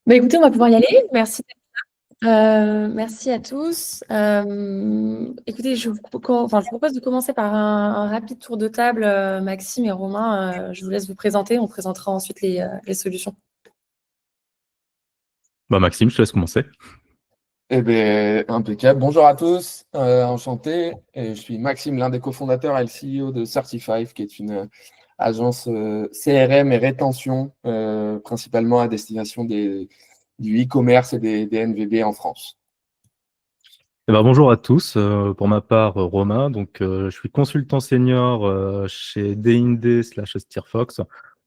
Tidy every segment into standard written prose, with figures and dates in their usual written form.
Écoutez, on va pouvoir y aller. Merci. Merci à tous. Écoutez, je vous propose de commencer par un rapide tour de table. Maxime et Romain, je vous laisse vous présenter. On présentera ensuite les solutions. Maxime, je te laisse commencer. Eh bien, impeccable. Bonjour à tous, enchanté. Et je suis Maxime, l'un des cofondateurs et le CEO de Certifive, qui est une agence CRM et rétention, principalement à destination du e-commerce et des NVB en France. Bonjour à tous. Pour ma part, Romain. Je suis consultant senior chez D&D/Steerfox.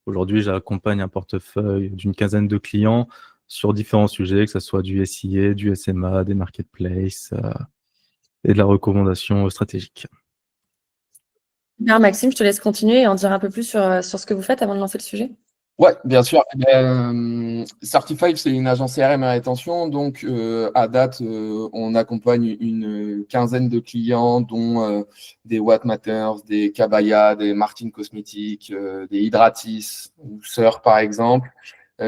Aujourd'hui, j'accompagne un portefeuille d'une quinzaine de clients sur différents sujets, que ce soit du SIA, du SMA, des marketplaces et de la recommandation stratégique. Bien, Maxime, je te laisse continuer et en dire un peu plus sur ce que vous faites avant de lancer le sujet. Oui, bien sûr. Certifive, c'est une agence CRM et rétention. Donc, à date, on accompagne une quinzaine de clients, dont des What Matters, des Kabaya, des Martin Cosmetics, des Hydratis ou Sœur, par exemple,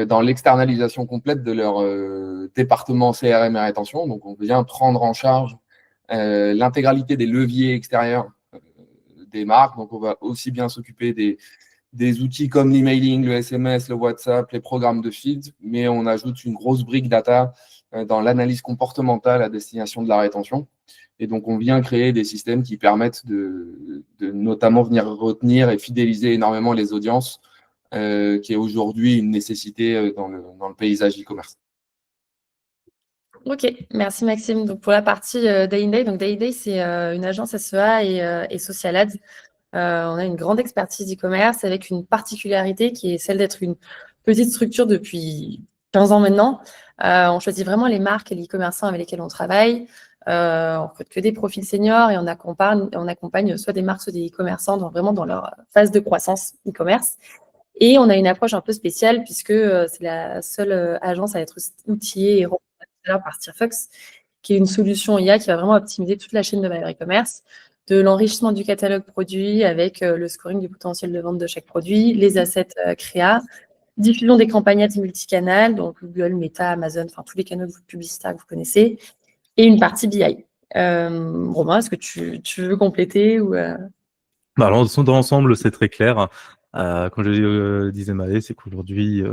dans l'externalisation complète de leur département CRM et rétention. Donc, on vient prendre en charge l'intégralité des leviers extérieurs des marques. Donc, on va aussi bien s'occuper des outils comme l'emailing, le SMS, le WhatsApp, les programmes de feed, mais on ajoute une grosse brique data dans l'analyse comportementale à destination de la rétention. Et donc, on vient créer des systèmes qui permettent de notamment venir retenir et fidéliser énormément les audiences, qui est aujourd'hui une nécessité dans le paysage e-commerce. Ok, merci Maxime. Donc pour la partie Day in Day, donc Day in Day, c'est une agence SEA et social ads. On a une grande expertise e-commerce avec une particularité qui est celle d'être une petite structure depuis 15 ans maintenant. On choisit vraiment les marques et les e-commerçants avec lesquels on travaille. On recrute que des profils seniors et on accompagne soit des marques, soit des e-commerçants vraiment dans leur phase de croissance e-commerce. Et on a une approche un peu spéciale puisque c'est la seule agence à être outillée et recommandée par Steerfox, qui est une solution IA qui va vraiment optimiser toute la chaîne de valeur e-commerce, de l'enrichissement du catalogue produit avec le scoring du potentiel de vente de chaque produit, les assets créa, diffusion des campagnes ads multicanales, donc Google, Meta, Amazon, enfin tous les canaux publicitaires que vous connaissez, et une partie BI. Romain, est-ce que tu veux compléter ou Alors, dans l'ensemble, c'est très clair. Comme je disais Maë, c'est qu'aujourd'hui,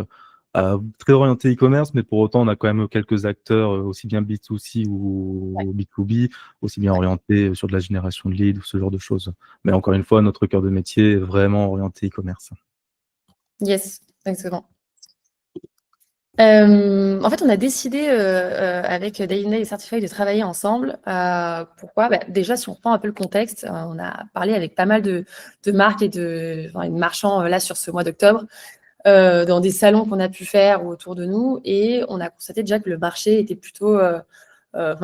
très orienté e-commerce, mais pour autant, on a quand même quelques acteurs, aussi bien B2C ou B2B, aussi bien orientés sur de la génération de leads ou ce genre de choses. Mais encore une fois, notre cœur de métier est vraiment orienté e-commerce. Yes, exactement. En fait, on a décidé avec Day in Day et Certifive de travailler ensemble. Pourquoi? Déjà, si on reprend un peu le contexte, on a parlé avec pas mal de marques et de marchands là sur ce mois d'octobre, dans des salons qu'on a pu faire ou autour de nous, et on a constaté déjà que le marché était plutôt,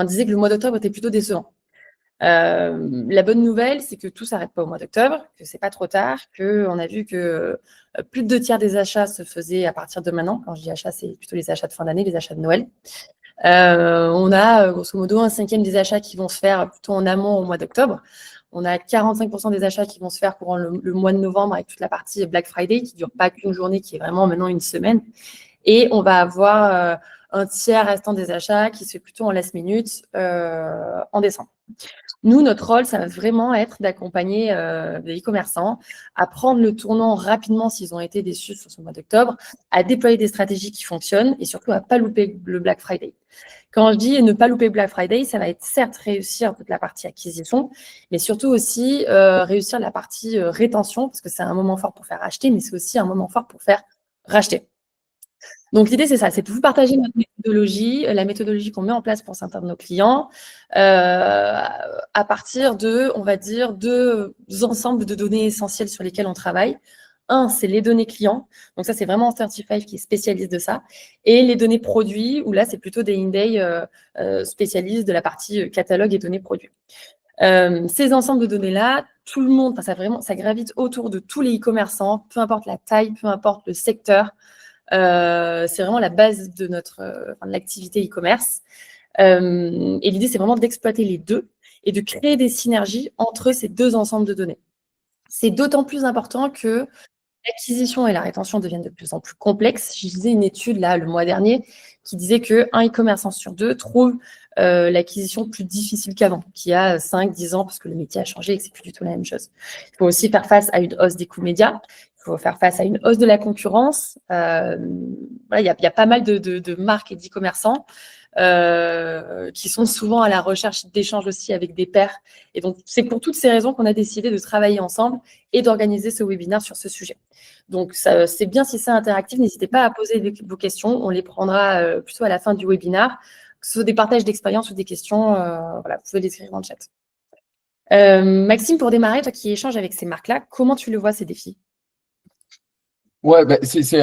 disait que le mois d'octobre était plutôt décevant. La bonne nouvelle, c'est que tout s'arrête pas au mois d'octobre, que c'est pas trop tard, qu'on a vu que plus de 2 tiers des achats se faisaient à partir de maintenant. Quand je dis achats, c'est plutôt les achats de fin d'année, les achats de Noël. On a grosso modo 1/5 des achats qui vont se faire plutôt en amont au mois d'octobre. On a 45% des achats qui vont se faire courant le mois de novembre avec toute la partie Black Friday qui ne dure pas qu'une journée, qui est vraiment maintenant une semaine. Et on va avoir un tiers restant des achats qui se fait plutôt en last minute en décembre. Nous, notre rôle, ça va vraiment être d'accompagner les e-commerçants à prendre le tournant rapidement s'ils ont été déçus sur ce mois d'octobre, à déployer des stratégies qui fonctionnent et surtout à ne pas louper le Black Friday. Quand je dis ne pas louper Black Friday, ça va être certes réussir toute la partie acquisition, mais surtout aussi réussir la partie rétention, parce que c'est un moment fort pour faire acheter, mais c'est aussi un moment fort pour faire racheter. Donc, l'idée, c'est ça, c'est de vous partager notre méthodologie, la méthodologie qu'on met en place pour certains de nos clients, à partir de, on va dire, deux ensembles de données essentielles sur lesquelles on travaille. Un, c'est les données clients. Donc, ça, c'est vraiment Certifive qui est spécialiste de ça. Et les données produits, où là, c'est plutôt des in-day spécialistes de la partie catalogue et données produits. Ces ensembles de données-là, tout le monde, ça gravite autour de tous les e-commerçants, peu importe la taille, peu importe le secteur. C'est vraiment la base de de l'activité e-commerce. Et l'idée, c'est vraiment d'exploiter les deux et de créer des synergies entre ces deux ensembles de données. C'est d'autant plus important que l'acquisition et la rétention deviennent de plus en plus complexes. Je lisais une étude là le mois dernier qui disait qu'un e-commerçant sur 2 trouve l'acquisition plus difficile qu'avant, qu'il y a 5-10 ans, parce que le métier a changé et que c'est plus du tout la même chose. Il faut aussi faire face à une hausse des coûts médias. Il faut faire face à une hausse de la concurrence. Voilà, il y a pas mal de marques et d'e-commerçants qui sont souvent à la recherche d'échanges aussi avec des pairs. Et donc, c'est pour toutes ces raisons qu'on a décidé de travailler ensemble et d'organiser ce webinaire sur ce sujet. Donc, c'est bien si c'est interactif. N'hésitez pas à poser vos questions. On les prendra plutôt à la fin du webinaire, que ce soit des partages d'expérience ou des questions. Voilà, vous pouvez les écrire dans le chat. Maxime, pour démarrer, toi qui échanges avec ces marques-là, comment tu le vois, ces défis? Ouais, bah,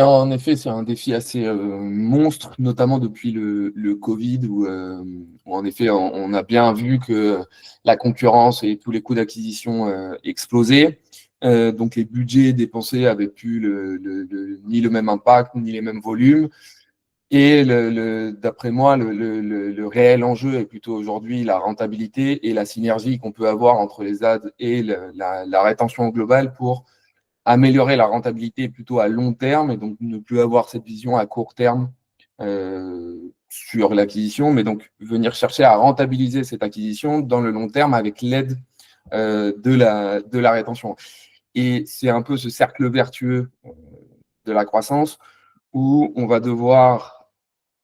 en effet, c'est un défi assez monstre, notamment depuis le Covid, où en effet, on a bien vu que la concurrence et tous les coûts d'acquisition explosaient. Donc, les budgets dépensés avaient plus ni le même impact, ni les mêmes volumes. Et d'après moi, le réel enjeu est plutôt aujourd'hui la rentabilité et la synergie qu'on peut avoir entre les ads et la rétention globale pour améliorer la rentabilité plutôt à long terme et donc ne plus avoir cette vision à court terme sur l'acquisition, mais donc venir chercher à rentabiliser cette acquisition dans le long terme avec l'aide de la rétention. Et c'est un peu ce cercle vertueux de la croissance où on va devoir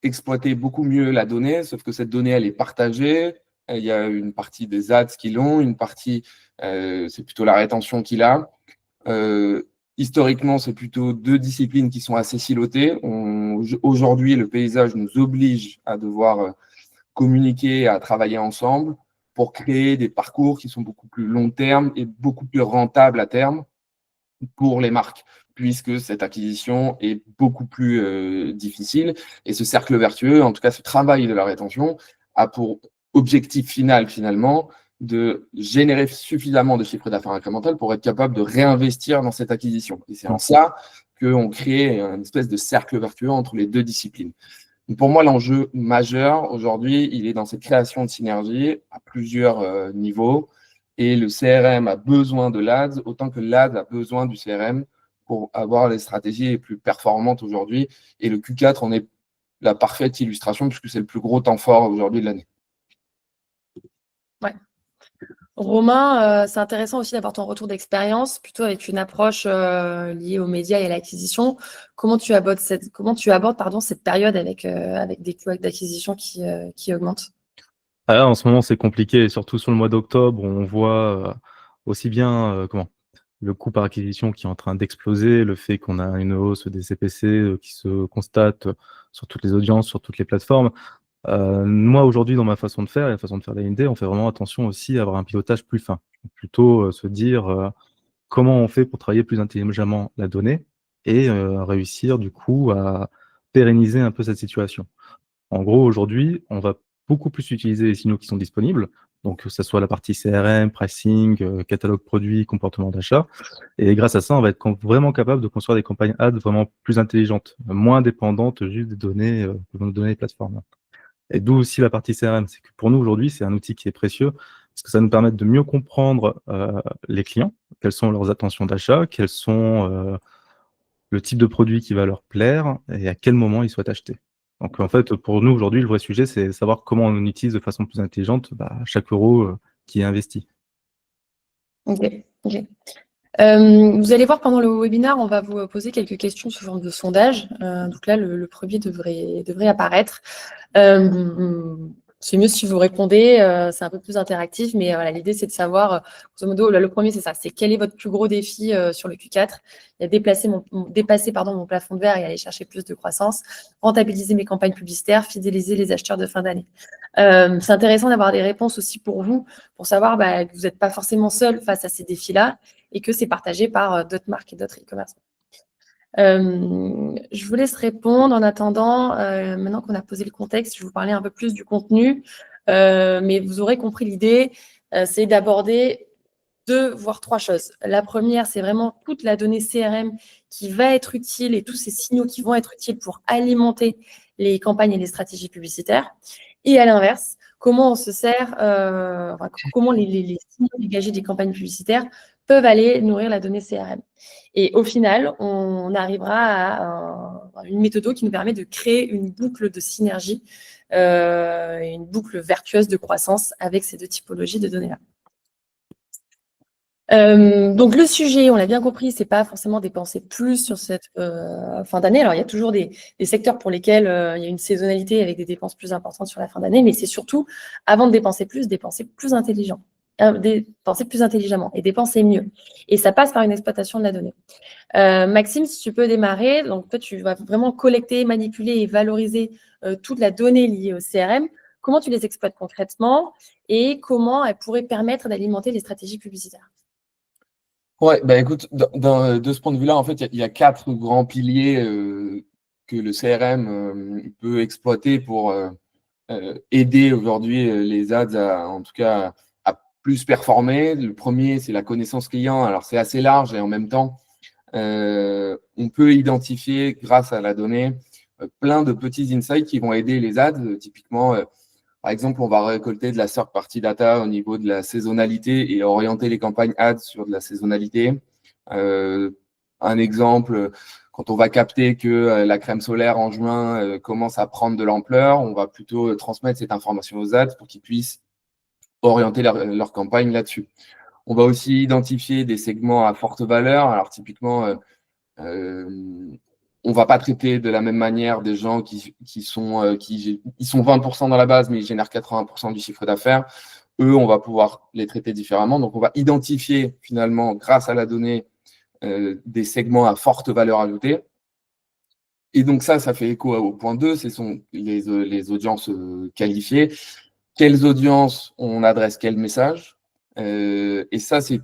exploiter beaucoup mieux la donnée, sauf que cette donnée, elle est partagée. Il y a une partie des ads qui l'ont, une partie, c'est plutôt la rétention qui l'a. Historiquement, c'est plutôt deux disciplines qui sont assez silotées. Aujourd'hui, le paysage nous oblige à devoir communiquer, à travailler ensemble pour créer des parcours qui sont beaucoup plus long terme et beaucoup plus rentables à terme pour les marques, puisque cette acquisition est beaucoup plus difficile. Et ce cercle vertueux, en tout cas ce travail de la rétention, a pour objectif final, finalement, de générer suffisamment de chiffre d'affaires incrémental pour être capable de réinvestir dans cette acquisition. Et c'est en ça qu'on crée une espèce de cercle vertueux entre les deux disciplines. Donc pour moi, l'enjeu majeur aujourd'hui, il est dans cette création de synergie à plusieurs niveaux. Et le CRM a besoin de l'ADS autant que l'ADS a besoin du CRM pour avoir les stratégies les plus performantes aujourd'hui. Et le Q4 en est la parfaite illustration puisque c'est le plus gros temps fort aujourd'hui de l'année. Ouais. Romain, c'est intéressant aussi d'avoir ton retour d'expérience, plutôt avec une approche liée aux médias et à l'acquisition. Comment tu abordes cette période avec des coûts d'acquisition qui augmentent? En ce moment, c'est compliqué, surtout sur le mois d'octobre, on voit aussi bien le coût par acquisition qui est en train d'exploser, le fait qu'on a une hausse des CPC qui se constate sur toutes les audiences, sur toutes les plateformes. Moi, aujourd'hui, dans ma façon de faire et la façon de faire d'A&D, on fait vraiment attention aussi à avoir un pilotage plus fin. Plutôt se dire comment on fait pour travailler plus intelligemment la donnée et réussir du coup à pérenniser un peu cette situation. En gros, aujourd'hui, on va beaucoup plus utiliser les signaux qui sont disponibles, donc que ce soit la partie CRM, pricing, catalogue produit, comportement d'achat. Et grâce à ça, on va être vraiment capable de construire des campagnes ads vraiment plus intelligentes, moins dépendantes juste des données que vont nous donner les plateformes. Et d'où aussi la partie CRM, c'est que pour nous aujourd'hui, c'est un outil qui est précieux parce que ça nous permet de mieux comprendre les clients, quelles sont leurs intentions d'achat, quels sont le type de produit qui va leur plaire et à quel moment ils souhaitent acheter. Donc en fait, pour nous aujourd'hui, le vrai sujet, c'est savoir comment on utilise de façon plus intelligente chaque euro qui est investi. Ok. Vous allez voir pendant le webinaire, on va vous poser quelques questions sous forme de sondage. Donc là, le premier devrait apparaître. C'est mieux si vous répondez, c'est un peu plus interactif, mais voilà, l'idée c'est de savoir, grosso modo, le premier c'est ça, c'est quel est votre plus gros défi sur le Q4? Il y a dépasser mon plafond de verre et aller chercher plus de croissance, rentabiliser mes campagnes publicitaires, fidéliser les acheteurs de fin d'année. C'est intéressant d'avoir des réponses aussi pour vous, pour savoir que vous n'êtes pas forcément seul face à ces défis-là et que c'est partagé par d'autres marques et d'autres e-commerce. Je vous laisse répondre. En attendant, maintenant qu'on a posé le contexte, je vais vous parler un peu plus du contenu, mais vous aurez compris l'idée, c'est d'aborder 2 voire 3 choses. La première, c'est vraiment toute la donnée CRM qui va être utile et tous ces signaux qui vont être utiles pour alimenter les campagnes et les stratégies publicitaires. Et à l'inverse, comment on se sert, comment les signaux dégagés des campagnes publicitaires peuvent aller nourrir la donnée CRM. Et au final, on arrivera à une méthode qui nous permet de créer une boucle de synergie, une boucle vertueuse de croissance avec ces deux typologies de données-là. Donc le sujet, on l'a bien compris, c'est pas forcément dépenser plus sur cette fin d'année. Alors il y a toujours des secteurs pour lesquels il y a une saisonnalité avec des dépenses plus importantes sur la fin d'année, mais c'est surtout, avant de dépenser plus intelligemment et dépenser mieux. Et ça passe par une exploitation de la donnée. Maxime, si tu peux démarrer, donc toi tu vas vraiment collecter, manipuler et valoriser toute la donnée liée au CRM. Comment tu les exploites concrètement et comment elles pourraient permettre d'alimenter les stratégies publicitaires? Ouais, bah écoute, de ce point de vue-là, en fait, il y a 4 grands piliers que le CRM peut exploiter pour aider aujourd'hui les ads en tout cas, à plus performer. Le premier, c'est la connaissance client. Alors, c'est assez large et en même temps, on peut identifier, grâce à la donnée, plein de petits insights qui vont aider les ads. Typiquement, par exemple, on va récolter de la third party data au niveau de la saisonnalité et orienter les campagnes ads sur de la saisonnalité. Un exemple, quand on va capter que la crème solaire en juin commence à prendre de l'ampleur, on va plutôt transmettre cette information aux ads pour qu'ils puissent orienter leur campagne là-dessus. On va aussi identifier des segments à forte valeur. Alors typiquement, on va pas traiter de la même manière des gens qui sont 20% dans la base, mais ils génèrent 80% du chiffre d'affaires. Eux, on va pouvoir les traiter différemment. Donc, on va identifier finalement, grâce à la donnée, des segments à forte valeur ajoutée. Et donc ça fait écho au point 2, ce sont les audiences qualifiées. Quelles audiences on adresse quel message? Et ça, c'est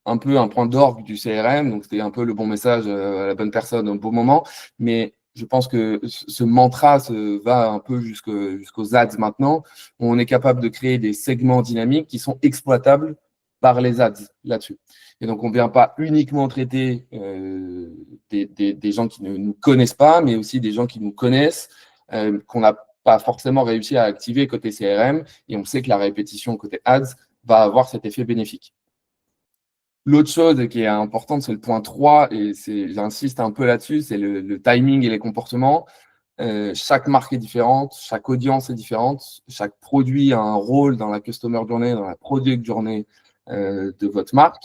un peu un point d'orgue du CRM, donc c'était un peu le bon message à la bonne personne au bon moment. Mais je pense que ce mantra va un peu jusqu'aux ads maintenant, où on est capable de créer des segments dynamiques qui sont exploitables par les ads là-dessus. Et donc, on ne vient pas uniquement traiter des gens qui ne nous connaissent pas, mais aussi des gens qui nous connaissent, qu'on n'a pas forcément réussi à activer côté CRM. Et on sait que la répétition côté ads va avoir cet effet bénéfique. L'autre chose qui est importante, c'est le point 3, et j'insiste un peu là-dessus, c'est le timing et les comportements. Chaque marque est différente, chaque audience est différente, chaque produit a un rôle dans la customer journey, dans la product journey de votre marque,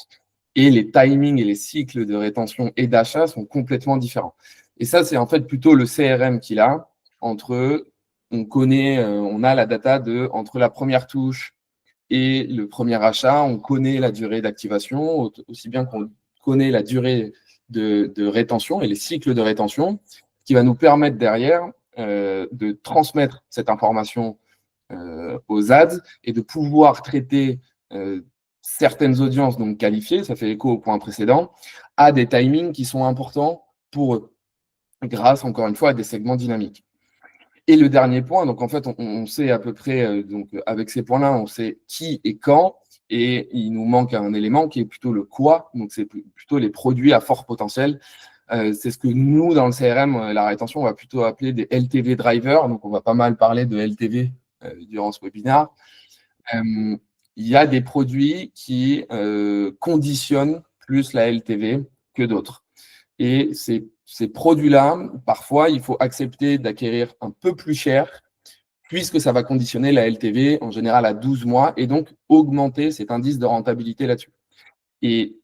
et les timings et les cycles de rétention et d'achat sont complètement différents. Et ça, c'est en fait plutôt le CRM qu'il a entre, on a la data entre la première touche et le premier achat, on connaît la durée d'activation, aussi bien qu'on connaît la durée de rétention et les cycles de rétention, qui va nous permettre derrière de transmettre cette information aux ads et de pouvoir traiter certaines audiences donc qualifiées, ça fait écho au point précédent, à des timings qui sont importants pour eux, grâce encore une fois à des segments dynamiques. Et le dernier point, donc en fait, on sait à peu près, donc avec ces points-là, on sait qui et quand, et il nous manque un élément qui est plutôt le quoi, donc c'est plutôt les produits à fort potentiel. C'est ce que nous, dans le CRM, la rétention, on va plutôt appeler des LTV drivers, donc on va pas mal parler de LTV durant ce webinaire. Il y a des produits qui conditionnent plus la LTV que d'autres. Et ces produits-là, parfois, il faut accepter d'acquérir un peu plus cher puisque ça va conditionner la LTV en général à 12 mois et donc augmenter cet indice de rentabilité là-dessus. Et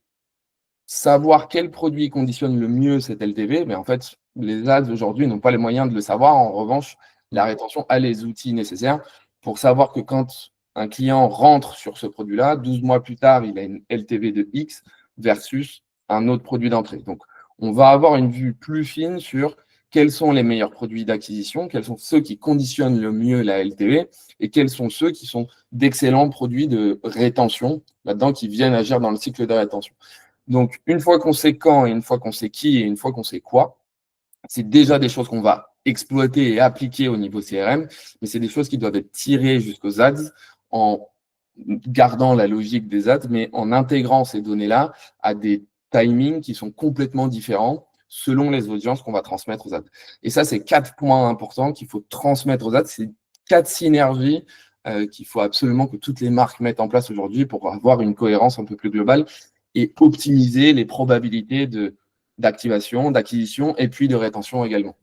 savoir quel produit conditionne le mieux cette LTV, mais en fait, les ads aujourd'hui n'ont pas les moyens de le savoir. En revanche, la rétention a les outils nécessaires pour savoir que quand un client rentre sur ce produit-là, 12 mois plus tard, il a une LTV de X versus un autre produit d'entrée. Donc, on va avoir une vue plus fine sur quels sont les meilleurs produits d'acquisition, quels sont ceux qui conditionnent le mieux la LTV et quels sont ceux qui sont d'excellents produits de rétention là-dedans qui viennent agir dans le cycle de rétention. Donc, une fois qu'on sait quand et une fois qu'on sait qui et une fois qu'on sait quoi, c'est déjà des choses qu'on va exploiter et appliquer au niveau CRM, mais c'est des choses qui doivent être tirées jusqu'aux ads en gardant la logique des ads, mais en intégrant ces données-là à des timings qui sont complètement différents selon les audiences qu'on va transmettre aux ads. Et ça, c'est 4 points importants qu'il faut transmettre aux ads. C'est 4 synergies qu'il faut absolument que toutes les marques mettent en place aujourd'hui pour avoir une cohérence un peu plus globale et optimiser les probabilités d'activation, d'acquisition et puis de rétention également.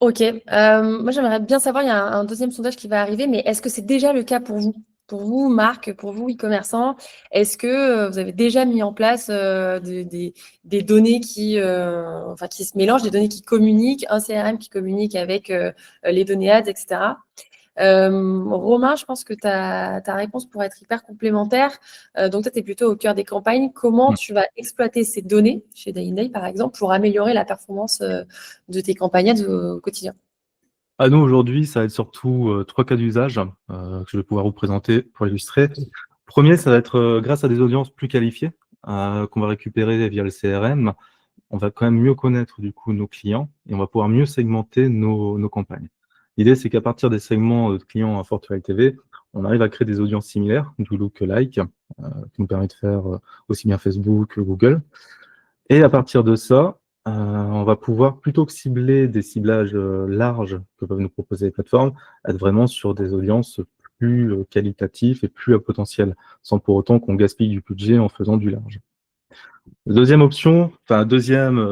Ok, moi j'aimerais bien savoir, il y a un deuxième sondage qui va arriver, mais est-ce que c'est déjà le cas pour vous? Pour vous, marque, pour vous, e-commerçants, est-ce que vous avez déjà mis en place des données qui se mélangent, des données qui communiquent, un CRM qui communique avec les données ads, etc. Romain, je pense que ta réponse pourrait être hyper complémentaire. Donc, toi, tu es plutôt au cœur des campagnes. Comment tu vas exploiter ces données chez Day in Day, par exemple, pour améliorer la performance de tes campagnes au quotidien? Nous, aujourd'hui, ça va être surtout 3 cas d'usage que je vais pouvoir vous présenter pour illustrer. Premier, ça va être grâce à des audiences plus qualifiées qu'on va récupérer via le CRM. On va quand même mieux connaître du coup nos clients et on va pouvoir mieux segmenter nos campagnes. L'idée, c'est qu'à partir des segments de clients à forte LTV, on arrive à créer des audiences similaires, du lookalike, qui nous permet de faire aussi bien Facebook que Google. Et à partir de ça, on va pouvoir, plutôt que cibler des ciblages larges que peuvent nous proposer les plateformes, être vraiment sur des audiences plus qualitatives et plus à potentiel, sans pour autant qu'on gaspille du budget en faisant du large. Deuxième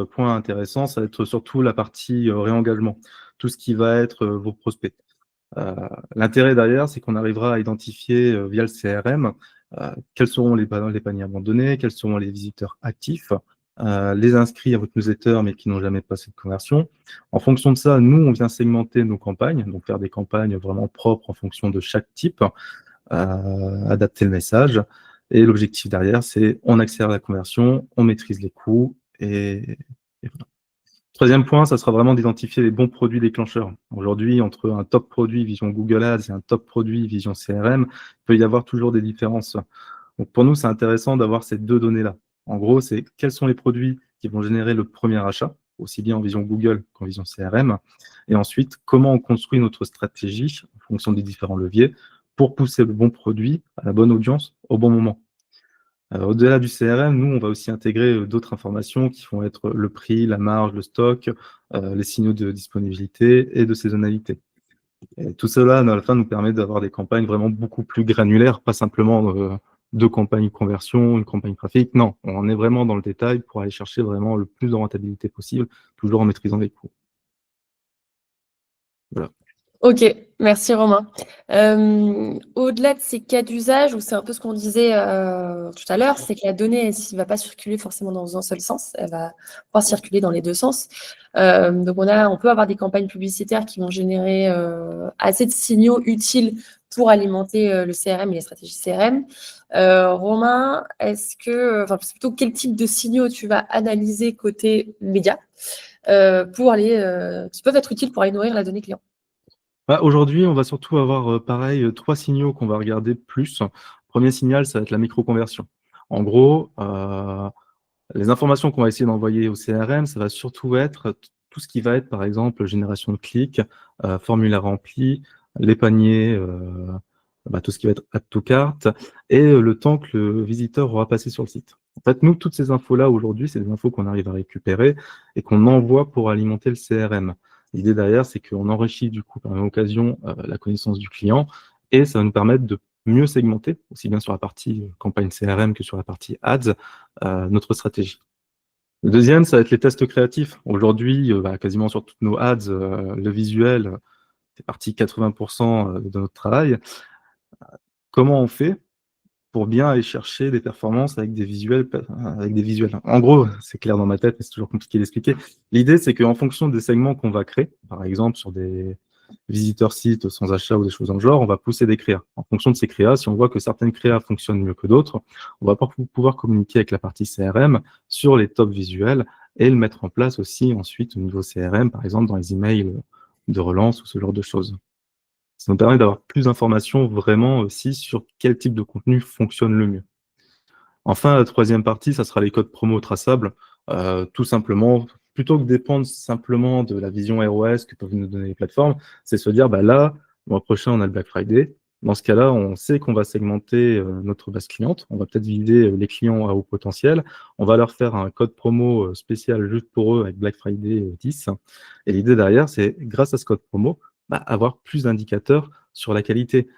point intéressant, ça va être surtout la partie réengagement, tout ce qui va être vos prospects. L'intérêt derrière, c'est qu'on arrivera à identifier via le CRM quels seront les paniers abandonnés, quels seront les visiteurs actifs, les inscrits à votre newsletter mais qui n'ont jamais passé de conversion. En fonction de ça, nous, on vient segmenter nos campagnes, donc faire des campagnes vraiment propres en fonction de chaque type, adapter le message. Et l'objectif derrière, c'est on accélère la conversion, on maîtrise les coûts et voilà. Troisième point, ça sera vraiment d'identifier les bons produits déclencheurs. Aujourd'hui, entre un top produit vision Google Ads et un top produit vision CRM, il peut y avoir toujours des différences. Donc pour nous, c'est intéressant d'avoir ces deux données-là. En gros, c'est quels sont les produits qui vont générer le premier achat, aussi bien en vision Google qu'en vision CRM. Et ensuite, comment on construit notre stratégie en fonction des différents leviers pour pousser le bon produit à la bonne audience au bon moment. Au-delà du CRM, nous, on va aussi intégrer d'autres informations qui vont être le prix, la marge, le stock, les signaux de disponibilité et de saisonnalité. Et tout cela, à la fin, nous permet d'avoir des campagnes vraiment beaucoup plus granulaires, pas simplement deux campagnes conversion, une campagne trafic. Non, on est vraiment dans le détail pour aller chercher vraiment le plus de rentabilité possible, toujours en maîtrisant les coûts. Voilà. Ok, merci Romain. Au-delà de ces cas d'usage, où c'est un peu ce qu'on disait tout à l'heure, c'est que la donnée, elle ne va pas circuler forcément dans un seul sens, elle va pouvoir circuler dans les deux sens. Donc on peut avoir des campagnes publicitaires qui vont générer assez de signaux utiles pour alimenter le CRM et les stratégies CRM. Romain, c'est plutôt quel type de signaux tu vas analyser côté média qui peuvent être utiles pour aller nourrir la donnée client? Aujourd'hui, on va surtout avoir, pareil, 3 signaux qu'on va regarder plus. Premier signal, ça va être la micro-conversion. En gros, les informations qu'on va essayer d'envoyer au CRM, ça va surtout être tout ce qui va être, par exemple, génération de clics, formulaire rempli, les paniers, tout ce qui va être add to cart et le temps que le visiteur aura passé sur le site. En fait, nous, toutes ces infos-là, aujourd'hui, c'est des infos qu'on arrive à récupérer et qu'on envoie pour alimenter le CRM. L'idée derrière, c'est qu'on enrichit du coup par la même occasion la connaissance du client et ça va nous permettre de mieux segmenter, aussi bien sur la partie campagne CRM que sur la partie ads, notre stratégie. Le deuxième, ça va être les tests créatifs. Aujourd'hui, quasiment sur toutes nos ads, le visuel fait partie 80% de notre travail. Comment on fait pour bien aller chercher des performances avec des visuels? En gros, c'est clair dans ma tête, mais c'est toujours compliqué d'expliquer. L'idée, c'est qu'en fonction des segments qu'on va créer, par exemple sur des visiteurs sites sans achat ou des choses dans le genre, on va pousser des créas. En fonction de ces créas, si on voit que certaines créas fonctionnent mieux que d'autres, on va pouvoir communiquer avec la partie CRM sur les top visuels et le mettre en place aussi ensuite au niveau CRM, par exemple dans les emails de relance ou ce genre de choses. Ça nous permet d'avoir plus d'informations vraiment aussi sur quel type de contenu fonctionne le mieux. Enfin, la troisième partie, ça sera les codes promo traçables. Tout simplement, plutôt que dépendre simplement de la vision ROS que peuvent nous donner les plateformes, c'est se dire, là, le mois prochain, on a le Black Friday. Dans ce cas-là, on sait qu'on va segmenter notre base cliente. On va peut-être viser les clients à haut potentiel. On va leur faire un code promo spécial juste pour eux avec Black Friday 10. Et l'idée derrière, c'est grâce à ce code promo, avoir plus d'indicateurs sur la qualité.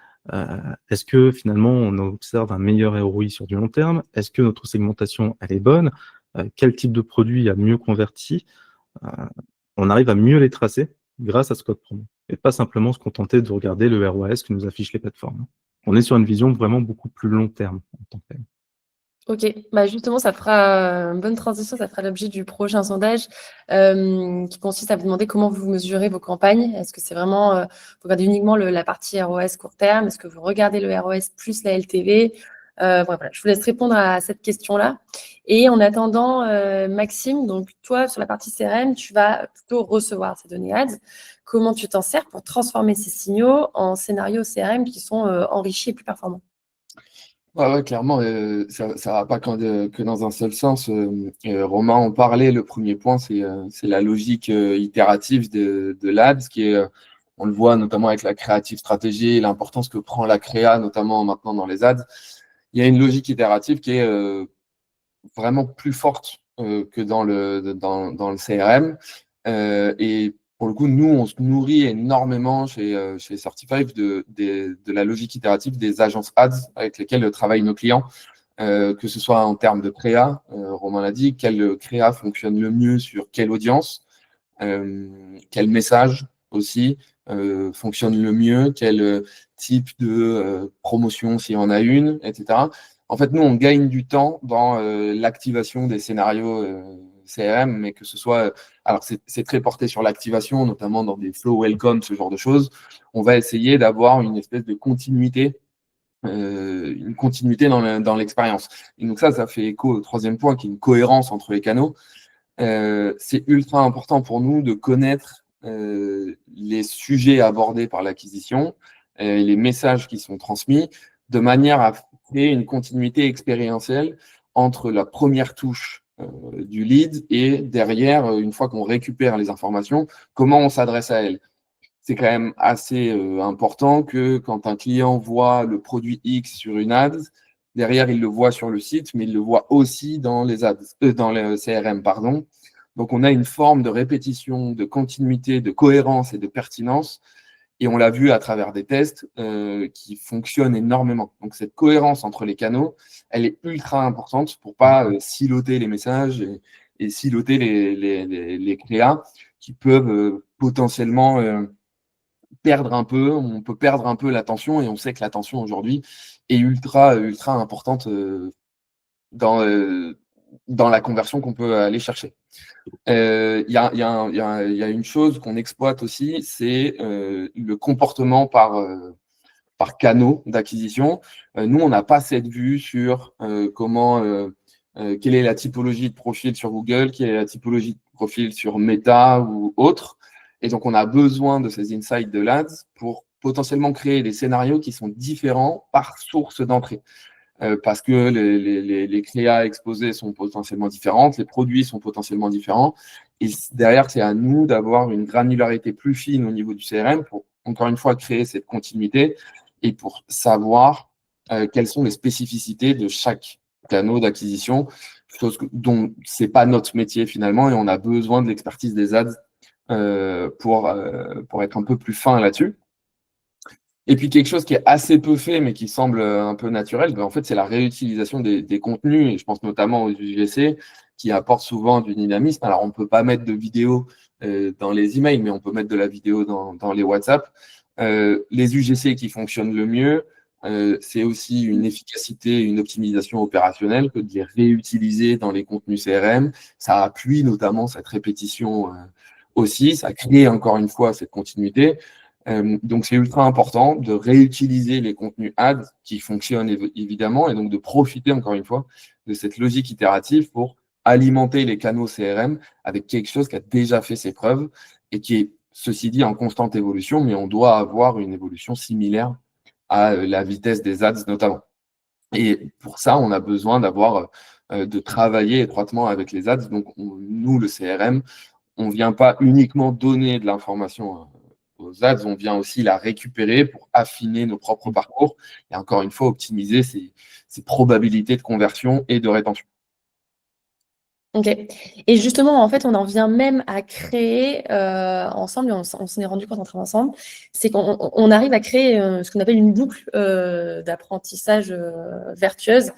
Est-ce que finalement on observe un meilleur ROI sur du long terme? Est-ce que notre segmentation, elle est bonne? Quel type de produit a mieux converti? Heu, on arrive à mieux les tracer grâce à ce code promo et pas simplement se contenter de regarder le ROAS que nous affichent les plateformes. On est sur une vision vraiment beaucoup plus long terme en tant que telle. OK, bah, justement, ça fera, une bonne transition, ça fera l'objet du prochain sondage, qui consiste à vous demander comment vous mesurez vos campagnes. Est-ce que c'est vraiment, vous regardez uniquement la partie ROS court terme? Est-ce que vous regardez le ROS plus la LTV? Voilà, je vous laisse répondre à cette question-là et en attendant, Maxime, donc toi, sur la partie CRM, tu vas plutôt recevoir ces données ads. Comment tu t'en sers pour transformer ces signaux en scénarios CRM qui sont, enrichis et plus performants? Ouais, clairement, ça ne va pas que dans un seul sens. Romain en parlait, le premier point, c'est la logique itérative de l'ADS, qui est, on le voit notamment avec la creative stratégie, l'importance que prend la créa, notamment maintenant dans les ads. Il y a une logique itérative qui est vraiment plus forte que dans le CRM. Et pour le coup, nous, on se nourrit énormément chez Certify de la logique itérative des agences ads avec lesquelles travaillent nos clients, que ce soit en termes de créa, Romain l'a dit, quelle créa fonctionne le mieux sur quelle audience, quel message aussi fonctionne le mieux, quel type de promotion s'il y en a une, etc. En fait, nous, on gagne du temps dans l'activation des scénarios CRM, mais que ce soit, alors c'est très porté sur l'activation, notamment dans des flow welcome, ce genre de choses. On va essayer d'avoir une espèce de continuité dans l'expérience. Et donc ça fait écho au troisième point, qui est une cohérence entre les canaux. C'est ultra important pour nous de connaître les sujets abordés par l'acquisition, les messages qui sont transmis, de manière à créer une continuité expérientielle entre la première touche du lead et derrière, une fois qu'on récupère les informations, comment on s'adresse à elle. C'est quand même assez important que quand un client voit le produit X sur une ad, derrière, il le voit sur le site, mais il le voit aussi dans les ads, dans le CRM, pardon. Donc, on a une forme de répétition, de continuité, de cohérence et de pertinence. Et on l'a vu à travers des tests qui fonctionnent énormément. Donc, cette cohérence entre les canaux, elle est ultra importante pour pas siloter les messages et siloter les créas qui peuvent potentiellement on peut perdre un peu l'attention et on sait que l'attention aujourd'hui est ultra importante dans la conversion qu'on peut aller chercher. Il y a une chose qu'on exploite aussi, c'est le comportement par canaux d'acquisition. Nous, on n'a pas cette vue sur quelle est la typologie de profil sur Google, quelle est la typologie de profil sur Meta ou autre. Et donc, on a besoin de ces insights de l'ADS pour potentiellement créer des scénarios qui sont différents par source d'entrée. Parce que les créas exposées sont potentiellement différentes, les produits sont potentiellement différents. Et derrière, c'est à nous d'avoir une granularité plus fine au niveau du CRM pour, encore une fois, créer cette continuité et pour savoir quelles sont les spécificités de chaque canal d'acquisition, chose dont c'est pas notre métier finalement, et on a besoin de l'expertise des ads pour être un peu plus fin là-dessus. Et puis quelque chose qui est assez peu fait, mais qui semble un peu naturel, en fait, c'est la réutilisation des contenus, et je pense notamment aux UGC, qui apportent souvent du dynamisme. Alors, on ne peut pas mettre de vidéo dans les emails, mais on peut mettre de la vidéo dans les WhatsApp. Les UGC qui fonctionnent le mieux, c'est aussi une efficacité, une optimisation opérationnelle que de les réutiliser dans les contenus CRM. Ça appuie notamment cette répétition aussi, ça crée encore une fois cette continuité. Donc, c'est ultra important de réutiliser les contenus ads qui fonctionnent évidemment et donc de profiter encore une fois de cette logique itérative pour alimenter les canaux CRM avec quelque chose qui a déjà fait ses preuves et qui est, ceci dit, en constante évolution, mais on doit avoir une évolution similaire à la vitesse des ads notamment. Et pour ça, on a besoin de travailler étroitement avec les ads. Donc, nous, le CRM, on ne vient pas uniquement donner de l'information aux ads, on vient aussi la récupérer pour affiner nos propres parcours et encore une fois optimiser ces probabilités de conversion et de rétention. Ok. Et justement, en fait, on en vient même à créer ensemble, et on s'en est rendu compte en travaillant ensemble, c'est qu'on arrive à créer ce qu'on appelle une boucle d'apprentissage vertueuse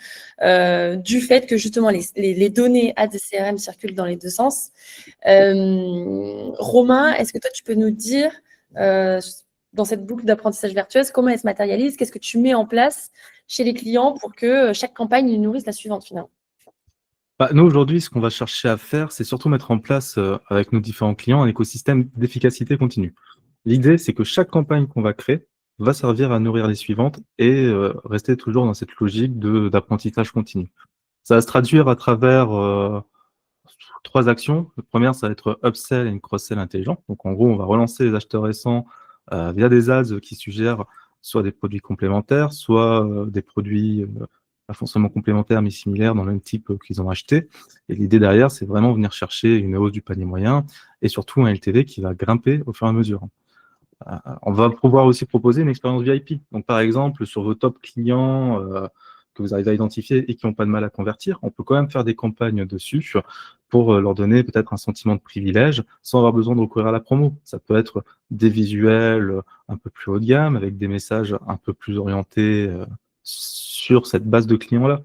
du fait que justement les données à des CRM circulent dans les deux sens. Romain, est-ce que toi, tu peux nous dire, dans cette boucle d'apprentissage vertueuse, comment elle se matérialise? Qu'est-ce que tu mets en place chez les clients pour que chaque campagne nourrisse la suivante finalement? Bah, nous, aujourd'hui, ce qu'on va chercher à faire, c'est surtout mettre en place, avec nos différents clients, un écosystème d'efficacité continue. L'idée, c'est que chaque campagne qu'on va créer va servir à nourrir les suivantes et rester toujours dans cette logique d'apprentissage continu. Ça va se traduire à travers 3 actions. La première, ça va être upsell et une cross-sell intelligent. Donc, en gros, on va relancer les acheteurs récents via des ads qui suggèrent soit des produits complémentaires, soit des produits pas forcément complémentaires, mais similaires dans le même type qu'ils ont acheté. Et l'idée derrière, c'est vraiment venir chercher une hausse du panier moyen et surtout un LTV qui va grimper au fur et à mesure. On va pouvoir aussi proposer une expérience VIP. Donc, par exemple, sur vos top clients que vous arrivez à identifier et qui n'ont pas de mal à convertir, on peut quand même faire des campagnes dessus pour leur donner peut-être un sentiment de privilège sans avoir besoin de recourir à la promo. Ça peut être des visuels un peu plus haut de gamme avec des messages un peu plus orientés sur cette base de clients-là.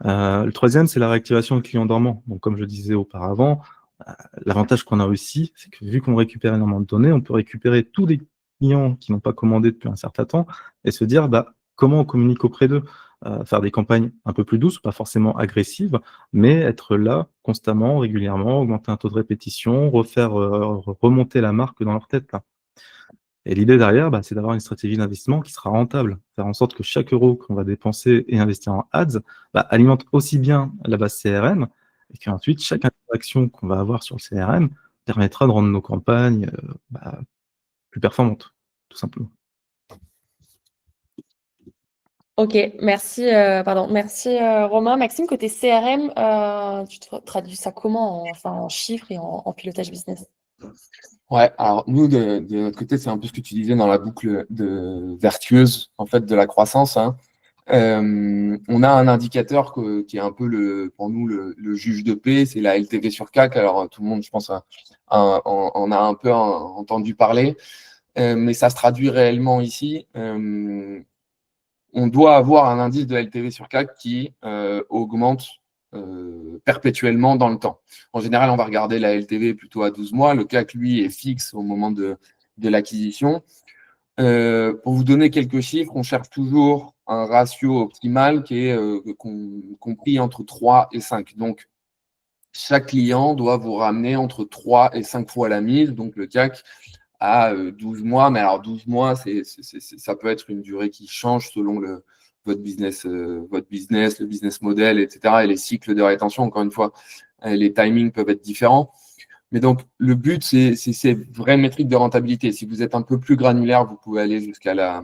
Le troisième, c'est la réactivation de clients dormants. Donc, comme je disais auparavant, l'avantage qu'on a aussi, c'est que vu qu'on récupère énormément de données, on peut récupérer tous les clients qui n'ont pas commandé depuis un certain temps et se dire comment on communique auprès d'eux. Faire des campagnes un peu plus douces, pas forcément agressives, mais être là constamment, régulièrement, augmenter un taux de répétition, remonter la marque dans leur tête, là. Et l'idée derrière, c'est d'avoir une stratégie d'investissement qui sera rentable. Faire en sorte que chaque euro qu'on va dépenser et investir en ads alimente aussi bien la base CRM et qu'ensuite, chaque interaction qu'on va avoir sur le CRM permettra de rendre nos campagnes plus performantes, tout simplement. Ok, merci, merci Romain. Maxime, côté CRM, tu traduis ça comment en chiffres et en pilotage business? Ouais, alors nous, de notre côté, c'est un peu ce que tu disais dans la boucle vertueuse en fait, de la croissance, hein. On a un indicateur qui est un peu pour nous le juge de paix, c'est la LTV sur CAC. Alors tout le monde, je pense, en a un peu entendu parler, mais ça se traduit réellement ici. On doit avoir un indice de LTV sur CAC qui augmente perpétuellement dans le temps. En général, on va regarder la LTV plutôt à 12 mois. Le CAC, lui, est fixe au moment de l'acquisition. Pour vous donner quelques chiffres, on cherche toujours un ratio optimal qui est compris entre 3 et 5. Donc, chaque client doit vous ramener entre 3 et 5 fois la mise. Donc, le CAC à 12 mois. Mais alors, 12 mois, ça peut être une durée qui change selon votre business, le business model, etc. Et les cycles de rétention, encore une fois, les timings peuvent être différents. Mais donc, le but, c'est ces vraies métriques de rentabilité. Si vous êtes un peu plus granulaire, vous pouvez aller jusqu'à la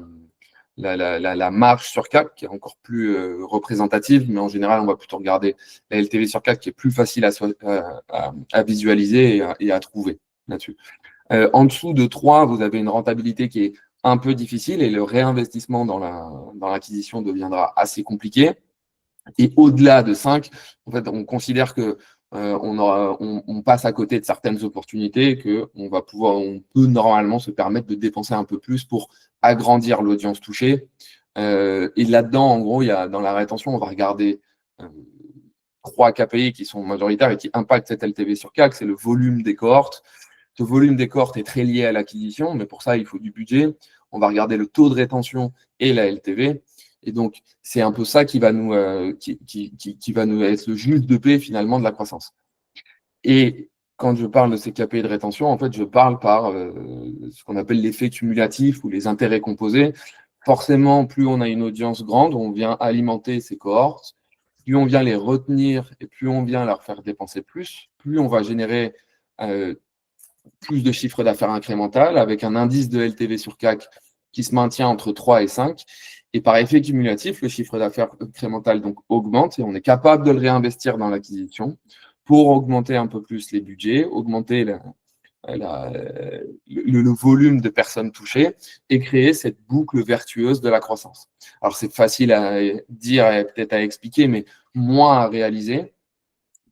marge sur CAC, qui est encore plus représentative. Mais en général, on va plutôt regarder la LTV sur CAC, qui est plus facile à visualiser et à trouver là-dessus. En dessous de 3, vous avez une rentabilité qui est un peu difficile et le réinvestissement dans l'acquisition deviendra assez compliqué. Et au-delà de 5, en fait, on considère que on passe à côté de certaines opportunités et on peut normalement se permettre de dépenser un peu plus pour agrandir l'audience touchée. Et là-dedans, en gros, dans la rétention, on va regarder 3 KPI qui sont majoritaires et qui impactent cette LTV sur CAC. C'est le volume des cohortes. Ce volume des cohortes est très lié à l'acquisition, mais pour ça, il faut du budget. On va regarder le taux de rétention et la LTV. Et donc, c'est un peu ça qui va nous être le juge de paix finalement de la croissance. Et quand je parle de ces KPI de rétention, en fait, je parle par ce qu'on appelle l'effet cumulatif ou les intérêts composés. Forcément, plus on a une audience grande, on vient alimenter ces cohortes, plus on vient les retenir et plus on vient leur faire dépenser plus on va générer plus de chiffre d'affaires incrémental avec un indice de LTV sur CAC qui se maintient entre 3 et 5. Et par effet cumulatif, le chiffre d'affaires incrémental donc augmente et on est capable de le réinvestir dans l'acquisition pour augmenter un peu plus les budgets, augmenter le volume de personnes touchées et créer cette boucle vertueuse de la croissance. Alors, c'est facile à dire et peut-être à expliquer, mais moins à réaliser.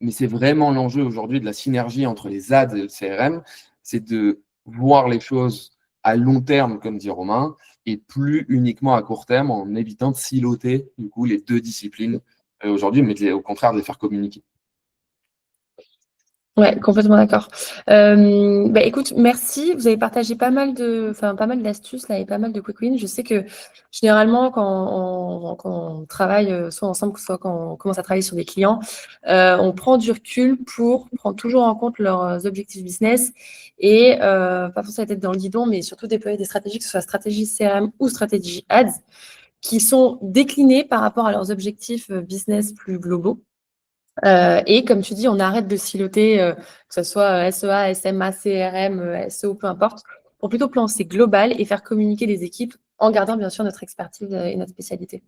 mais c'est vraiment l'enjeu aujourd'hui de la synergie entre les ads et le CRM, c'est de voir les choses à long terme, comme dit Romain, et plus uniquement à court terme, en évitant de siloter du coup les deux disciplines aujourd'hui, mais au contraire de les faire communiquer. Ouais, complètement d'accord. Écoute, merci. Vous avez partagé pas mal d'astuces là et pas mal de quick wins. Je sais que généralement, quand on travaille soit ensemble, soit quand on commence à travailler sur des clients, on prend du recul pour prendre toujours en compte leurs objectifs business et pas forcément la tête dans le guidon, mais surtout déployer des stratégies, que ce soit stratégie CRM ou stratégie ads, qui sont déclinées par rapport à leurs objectifs business plus globaux. Et comme tu dis, on arrête de siloter, que ce soit SEA, SMA, CRM, SEO, peu importe, pour plutôt penser global et faire communiquer les équipes en gardant bien sûr notre expertise et notre spécialité.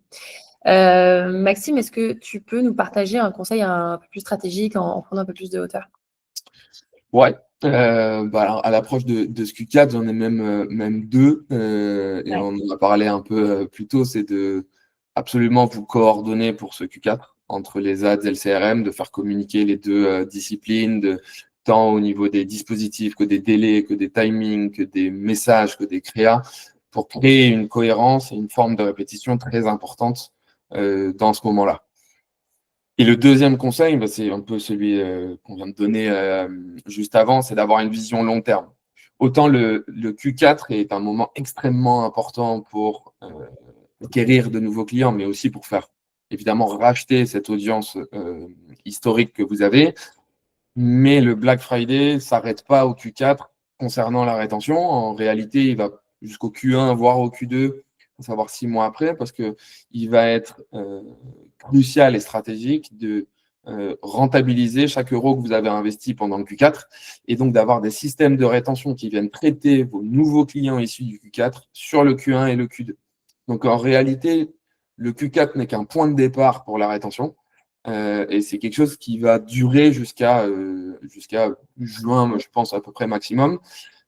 Maxime, est-ce que tu peux nous partager un conseil un peu plus stratégique en prenant un peu plus de hauteur? Ouais. Alors, à l'approche de ce Q4, j'en ai même deux, et on en a parlé un peu plus tôt, c'est de absolument vous coordonner pour ce Q4 entre les ads et le CRM, de faire communiquer les deux disciplines, tant au niveau des dispositifs que des délais, que des timings, que des messages, que des créas, pour créer une cohérence et une forme de répétition très importante dans ce moment-là. Et le deuxième conseil, c'est un peu celui qu'on vient de donner juste avant, c'est d'avoir une vision long terme. Autant le Q4 est un moment extrêmement important pour acquérir de nouveaux clients, mais aussi pour faire évidemment racheter cette audience historique que vous avez. Mais le Black Friday ne s'arrête pas au Q4 concernant la rétention. En réalité, il va jusqu'au Q1, voire au Q2, à savoir 6 mois après, parce qu'il va être crucial et stratégique de rentabiliser chaque euro que vous avez investi pendant le Q4 et donc d'avoir des systèmes de rétention qui viennent traiter vos nouveaux clients issus du Q4 sur le Q1 et le Q2. Donc en réalité, le Q4 n'est qu'un point de départ pour la rétention. Et c'est quelque chose qui va durer jusqu'à juin, je pense, à peu près maximum.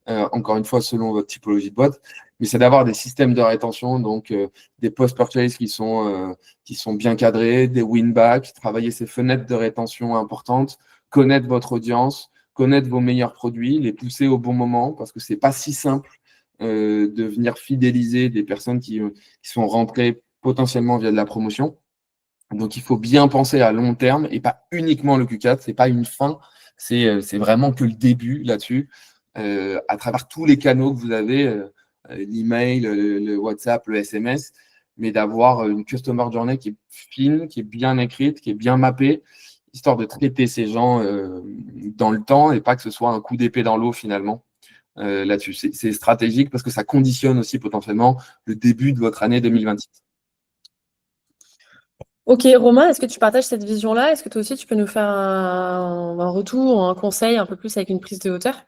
Encore une fois, selon votre typologie de boîte. Mais c'est d'avoir des systèmes de rétention, donc des post-purchase qui sont bien cadrés, des win-back, travailler ces fenêtres de rétention importantes, connaître votre audience, connaître vos meilleurs produits, les pousser au bon moment, parce que c'est pas si simple de venir fidéliser des personnes qui sont rentrées potentiellement via de la promotion. Donc, il faut bien penser à long terme et pas uniquement le Q4. C'est pas une fin, c'est vraiment que le début là-dessus. À travers tous les canaux que vous avez, l'email, le WhatsApp, le SMS, mais d'avoir une customer journey qui est fine, qui est bien écrite, qui est bien mappée, histoire de traiter ces gens dans le temps et pas que ce soit un coup d'épée dans l'eau finalement là-dessus. C'est stratégique parce que ça conditionne aussi potentiellement le début de votre année 2026. Ok, Romain, est-ce que tu partages cette vision-là? Est-ce que toi aussi, tu peux nous faire un retour, un conseil un peu plus avec une prise de hauteur?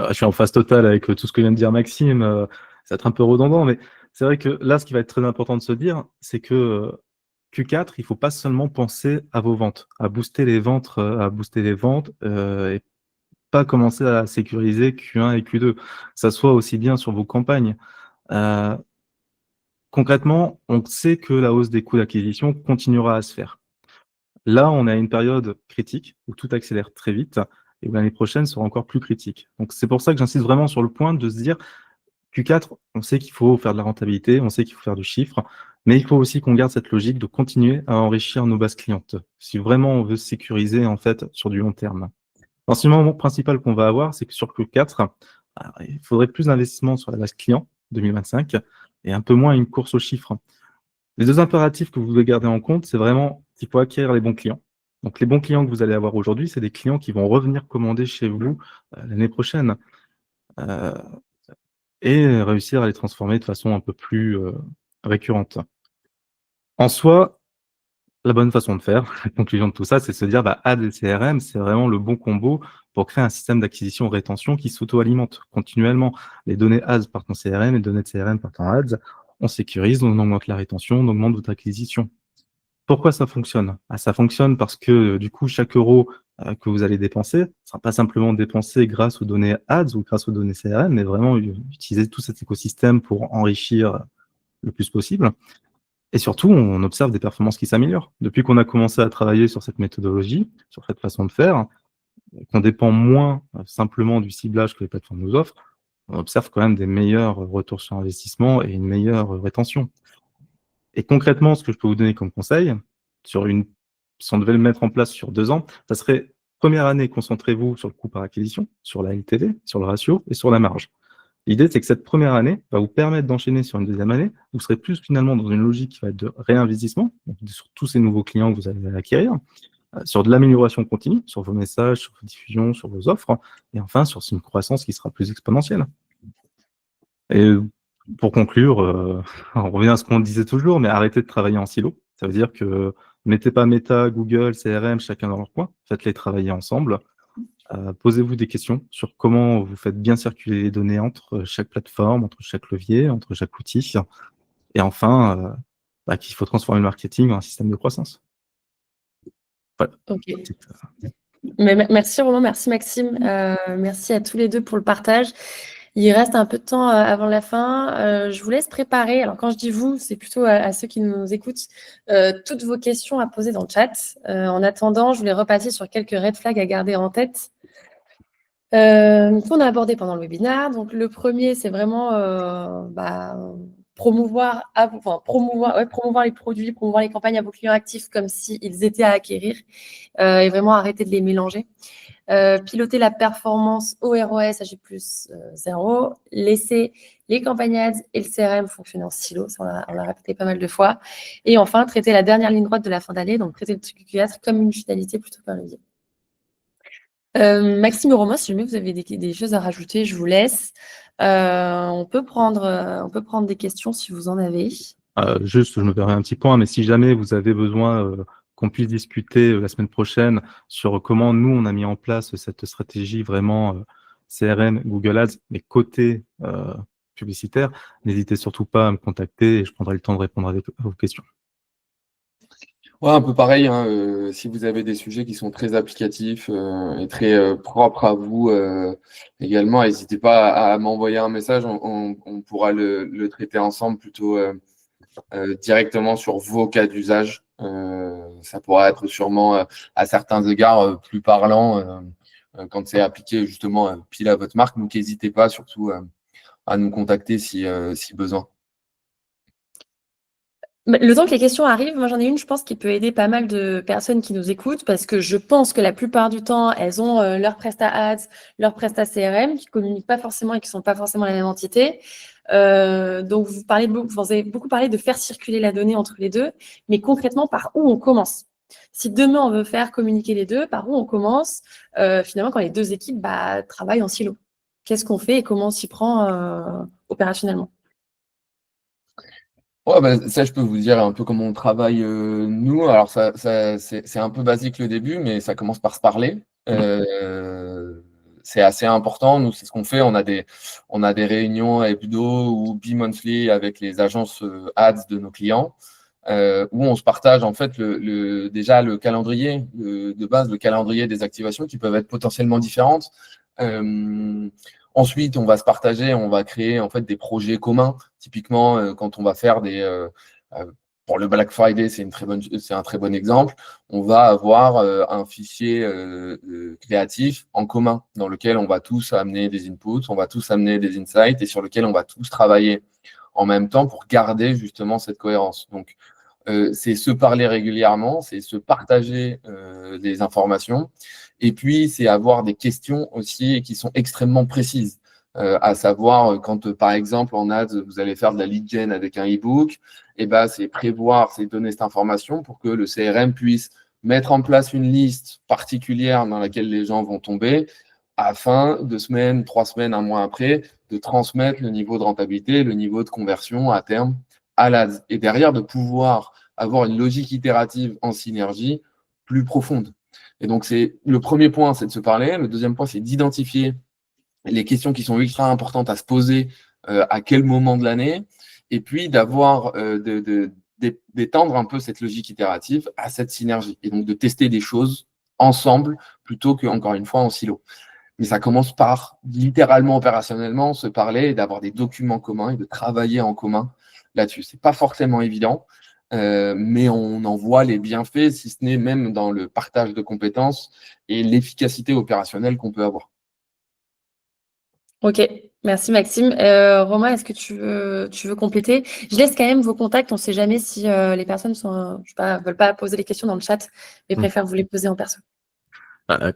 Je suis en phase totale avec tout ce que vient de dire Maxime. Ça va être un peu redondant, mais c'est vrai que là, ce qui va être très important de se dire, c'est que Q4, il ne faut pas seulement penser à vos ventes, à booster les ventes, et pas commencer à sécuriser Q1 et Q2. Ça soit aussi bien sur vos campagnes. Concrètement, on sait que la hausse des coûts d'acquisition continuera à se faire. Là, on est à une période critique où tout accélère très vite et où l'année prochaine sera encore plus critique. Donc, c'est pour ça que j'insiste vraiment sur le point de se dire Q4, on sait qu'il faut faire de la rentabilité, on sait qu'il faut faire du chiffre, mais il faut aussi qu'on garde cette logique de continuer à enrichir nos bases clientes si vraiment on veut sécuriser en fait sur du long terme. L'enseignement principal qu'on va avoir, c'est que sur Q4, il faudrait plus d'investissement sur la base client 2025 et un peu moins une course aux chiffres. Les deux impératifs que vous devez garder en compte, c'est vraiment qu'il faut acquérir les bons clients. Donc, les bons clients que vous allez avoir aujourd'hui, c'est des clients qui vont revenir commander chez vous l'année prochaine et réussir à les transformer de façon un peu plus récurrente. En soi, la bonne façon de faire, la conclusion de tout ça, c'est de se dire ads et CRM, c'est vraiment le bon combo pour créer un système d'acquisition-rétention qui s'auto-alimente continuellement. Les données ads partent en CRM, les données de CRM partent en ads. On sécurise, on augmente la rétention, on augmente votre acquisition. Pourquoi ça fonctionne? Ça fonctionne parce que du coup, chaque euro que vous allez dépenser ne sera pas simplement dépensé grâce aux données ads ou grâce aux données CRM, mais vraiment utiliser tout cet écosystème pour enrichir le plus possible. Et surtout, on observe des performances qui s'améliorent. Depuis qu'on a commencé à travailler sur cette méthodologie, sur cette façon de faire, qu'on dépend moins simplement du ciblage que les plateformes nous offrent, on observe quand même des meilleurs retours sur investissement et une meilleure rétention. Et concrètement, ce que je peux vous donner comme conseil, si on devait le mettre en place sur 2 ans, ça serait, première année, concentrez-vous sur le coût par acquisition, sur la LTV, sur le ratio et sur la marge. L'idée, c'est que cette première année va vous permettre d'enchaîner sur une deuxième année. Vous serez plus finalement dans une logique qui va être de réinvestissement, donc sur tous ces nouveaux clients que vous allez acquérir, sur de l'amélioration continue, sur vos messages, sur vos diffusions, sur vos offres, et enfin sur une croissance qui sera plus exponentielle. Et pour conclure, on revient à ce qu'on disait toujours, mais arrêtez de travailler en silo. Ça veut dire que mettez pas Meta, Google, CRM, chacun dans leur coin, faites-les travailler ensemble. Posez-vous des questions sur comment vous faites bien circuler les données entre chaque plateforme, entre chaque levier, entre chaque outil. Et enfin, qu'il faut transformer le marketing en un système de croissance. Voilà. Ok. Merci Romain, merci Maxime, merci à tous les deux pour le partage. Il reste un peu de temps avant la fin. Je vous laisse préparer, alors quand je dis vous, c'est plutôt à ceux qui nous écoutent, toutes vos questions à poser dans le chat. En attendant, je voulais repasser sur quelques red flags à garder en tête qu'on a abordé pendant le webinaire. Donc le premier, c'est vraiment promouvoir les produits, promouvoir les campagnes à vos clients actifs comme s'ils étaient à acquérir et vraiment arrêter de les mélanger. Piloter la performance au ROS, AG+, 0. Laisser les campagnes ads et le CRM fonctionner en silo, ça on l'a répété pas mal de fois. Et enfin, traiter la dernière ligne droite de la fin d'année, donc traiter le QQS comme une finalité plutôt qu'un levier. Maxime et Romain, si jamais vous avez des choses à rajouter, je vous laisse. On peut prendre des questions si vous en avez. Juste, je me permets un petit point, mais si jamais vous avez besoin qu'on puisse discuter la semaine prochaine sur comment nous, on a mis en place cette stratégie vraiment CRM, Google Ads, mais côté publicitaire, n'hésitez surtout pas à me contacter et je prendrai le temps de répondre à vos questions. Ouais, un peu pareil, hein, si vous avez des sujets qui sont très applicatifs et très propres à vous également, n'hésitez pas à m'envoyer un message, on pourra le traiter ensemble plutôt directement sur vos cas d'usage. Ça pourra être sûrement à certains égards plus parlant quand c'est appliqué justement pile à votre marque. Donc n'hésitez pas surtout à nous contacter si besoin. Le temps que les questions arrivent, moi j'en ai une, je pense, qui peut aider pas mal de personnes qui nous écoutent, parce que je pense que la plupart du temps, elles ont leur Presta Ads, leur Presta CRM, qui communiquent pas forcément et qui sont pas forcément la même entité. Donc vous avez beaucoup parlé de faire circuler la donnée entre les deux, mais concrètement, par où on commence? Si demain on veut faire communiquer les deux, par où on commence finalement quand les deux équipes travaillent en silo? Qu'est-ce qu'on fait et comment on s'y prend opérationnellement? Ouais, ça, je peux vous dire un peu comment on travaille nous. Alors, c'est un peu basique le début, mais ça commence par se parler. C'est assez important. Nous, c'est ce qu'on fait. On a des réunions hebdo ou bi-monthly avec les agences ads de nos clients où on se partage en fait déjà le calendrier de base, le calendrier des activations qui peuvent être potentiellement différentes. Ensuite, on va se partager, on va créer en fait des projets communs. Typiquement, quand on va faire pour le Black Friday, c'est un très bon exemple. On va avoir un fichier créatif en commun dans lequel on va tous amener des inputs, on va tous amener des insights et sur lequel on va tous travailler en même temps pour garder justement cette cohérence. Donc, c'est se parler régulièrement, c'est se partager des informations. Et puis, c'est avoir des questions aussi qui sont extrêmement précises. À savoir, quand par exemple en ads, vous allez faire de la lead gen avec un e-book, c'est prévoir, c'est donner cette information pour que le CRM puisse mettre en place une liste particulière dans laquelle les gens vont tomber afin 2 semaines, 3 semaines, 1 mois après, de transmettre le niveau de rentabilité, le niveau de conversion à terme à l'ADS. Et derrière, de pouvoir avoir une logique itérative en synergie plus profonde. Et donc, le premier point, c'est de se parler. Le deuxième point, c'est d'identifier les questions qui sont ultra importantes à se poser à quel moment de l'année. Et puis, d'avoir, d'étendre un peu cette logique itérative à cette synergie. Et donc, de tester des choses ensemble plutôt qu'encore une fois en silo. Mais ça commence par littéralement, opérationnellement, se parler et d'avoir des documents communs et de travailler en commun là-dessus. C'est pas forcément évident. mais on en voit les bienfaits, si ce n'est même dans le partage de compétences et l'efficacité opérationnelle qu'on peut avoir. Ok, merci Maxime. Romain, est-ce que tu veux compléter? Je laisse quand même vos contacts. On ne sait jamais si les personnes veulent pas poser les questions dans le chat, mais préfèrent vous les poser en perso.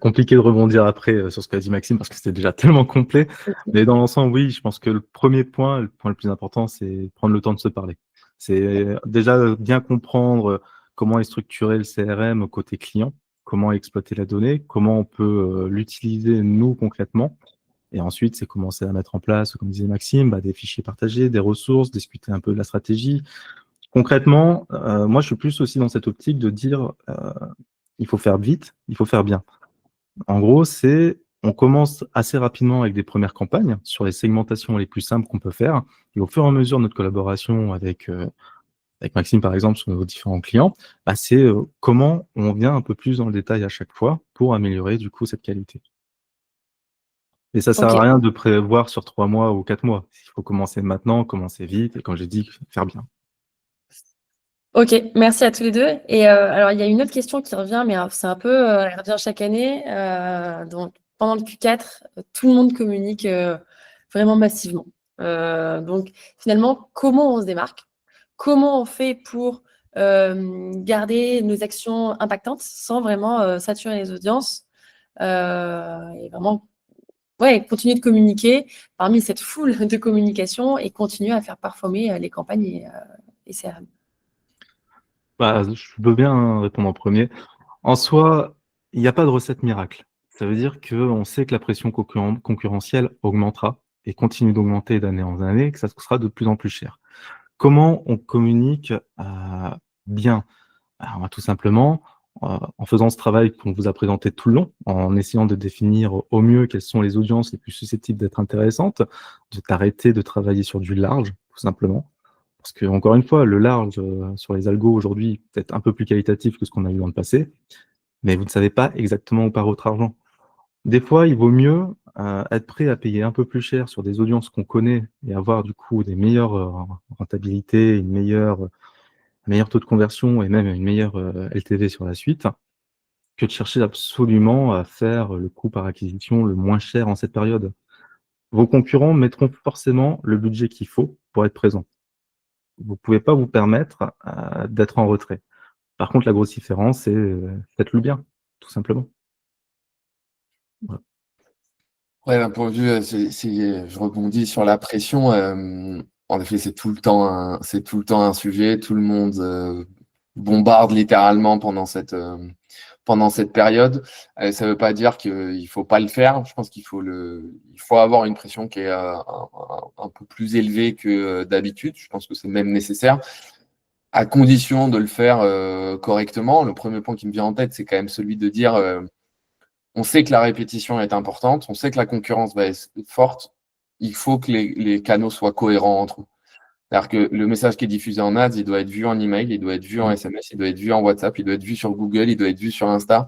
Compliqué de rebondir après sur ce qu'a dit Maxime parce que c'était déjà tellement complet. Mais dans l'ensemble, oui, je pense que le premier point, le point le plus important, c'est prendre le temps de se parler. C'est déjà bien comprendre comment est structuré le CRM côté client, comment exploiter la donnée, comment on peut l'utiliser nous concrètement. Et ensuite, c'est commencer à mettre en place, comme disait Maxime, des fichiers partagés, des ressources, discuter un peu de la stratégie. Concrètement, moi, je suis plus aussi dans cette optique de dire il faut faire vite, il faut faire bien. En gros, on commence assez rapidement avec des premières campagnes sur les segmentations les plus simples qu'on peut faire. Et au fur et à mesure de notre collaboration avec Maxime, par exemple, sur nos différents clients, c'est comment on vient un peu plus dans le détail à chaque fois pour améliorer du coup cette qualité. Et ça sert Ok. à rien de prévoir sur 3 mois ou 4 mois. Il faut commencer maintenant, commencer vite, et comme j'ai dit, faire bien. Ok, merci à tous les deux. Et alors, il y a une autre question qui revient, mais c'est un peu, elle revient chaque année. Donc, pendant le Q4, tout le monde communique vraiment massivement. Donc, finalement, comment on se démarque? Comment on fait pour garder nos actions impactantes sans vraiment saturer les audiences et vraiment continuer de communiquer parmi cette foule de communication et continuer à faire performer les campagnes et CRM. Je veux bien répondre en premier. En soi, il n'y a pas de recette miracle. Ça veut dire qu'on sait que la pression concurrentielle augmentera et continue d'augmenter d'année en année, que ça sera de plus en plus cher. Comment on communique bien? On va tout simplement, en faisant ce travail qu'on vous a présenté tout le long, en essayant de définir au mieux quelles sont les audiences les plus susceptibles d'être intéressantes, de t'arrêter de travailler sur du large, tout simplement. Parce que, encore une fois, le large sur les algos aujourd'hui, peut-être un peu plus qualitatif que ce qu'on a eu dans le passé, mais vous ne savez pas exactement où part votre argent. Des fois, il vaut mieux être prêt à payer un peu plus cher sur des audiences qu'on connaît et avoir du coup des meilleures rentabilités, un meilleur taux de conversion et même une meilleure LTV sur la suite, que de chercher absolument à faire le coût par acquisition le moins cher en cette période. Vos concurrents mettront forcément le budget qu'il faut pour être présents. Vous ne pouvez pas vous permettre d'être en retrait. Par contre, la grosse différence, c'est faites-le bien, tout simplement. Voilà. Ouais, d'un point de vue, je rebondis sur la pression. En effet, c'est tout le temps un sujet. Tout le monde bombarde littéralement pendant cette période. Ça ne veut pas dire qu'il ne faut pas le faire. Je pense il faut avoir une pression qui est un peu plus élevée que d'habitude. Je pense que c'est même nécessaire, à condition de le faire correctement. Le premier point qui me vient en tête, c'est quand même celui de dire on sait que la répétition est importante, on sait que la concurrence va être forte. Il faut que les canaux soient cohérents entre eux. C'est-à-dire que le message qui est diffusé en ads, il doit être vu en email, il doit être vu en SMS, il doit être vu en WhatsApp, il doit être vu sur Google, il doit être vu sur Insta.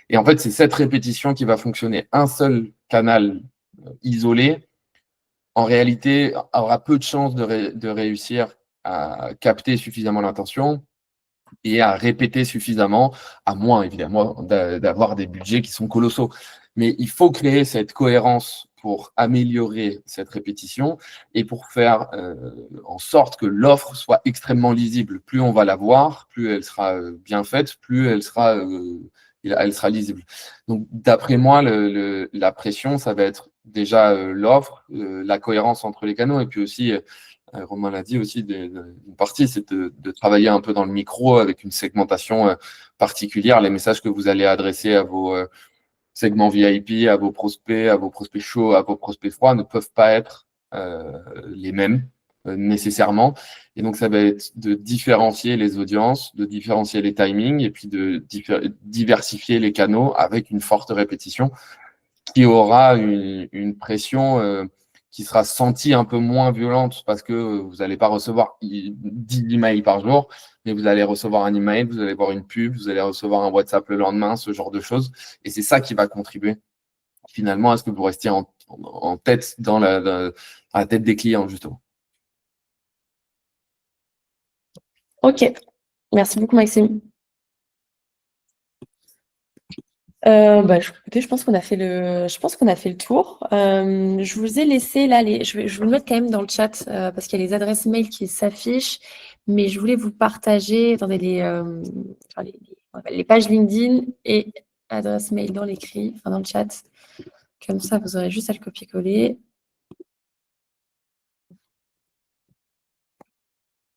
Et en fait, c'est cette répétition qui va fonctionner. Un seul canal isolé, en réalité, aura peu de chances de réussir à capter suffisamment l'intention et à répéter suffisamment, à moins évidemment d'avoir des budgets qui sont colossaux. Mais il faut créer cette cohérence pour améliorer cette répétition et pour faire en sorte que l'offre soit extrêmement lisible. Plus on va la voir, plus elle sera bien faite, plus elle sera lisible. Donc, d'après moi, la pression, ça va être déjà l'offre, la cohérence entre les canaux et puis aussi Romain l'a dit aussi, une partie, c'est de travailler un peu dans le micro avec une segmentation particulière. Les messages que vous allez adresser à vos segments VIP, à vos prospects chauds, à vos prospects froids ne peuvent pas être les mêmes nécessairement. Et donc, ça va être de différencier les audiences, de différencier les timings et puis de diversifier les canaux avec une forte répétition qui aura une pression qui sera sentie un peu moins violente parce que vous n'allez pas recevoir 10 emails par jour, mais vous allez recevoir un email, vous allez voir une pub, vous allez recevoir un WhatsApp le lendemain, ce genre de choses. Et c'est ça qui va contribuer finalement à ce que vous restiez en tête dans la tête des clients, justement. Ok, Merci beaucoup, Maxime. Écoutez, je pense qu'on a fait le tour. Je vous ai laissé là je vais vous le mettre quand même dans le chat, parce qu'il y a les adresses mail qui s'affichent, mais je voulais vous partager, attendez, les pages LinkedIn et adresse mail dans l'écrit, enfin dans le chat. Comme ça, vous aurez juste à le copier-coller.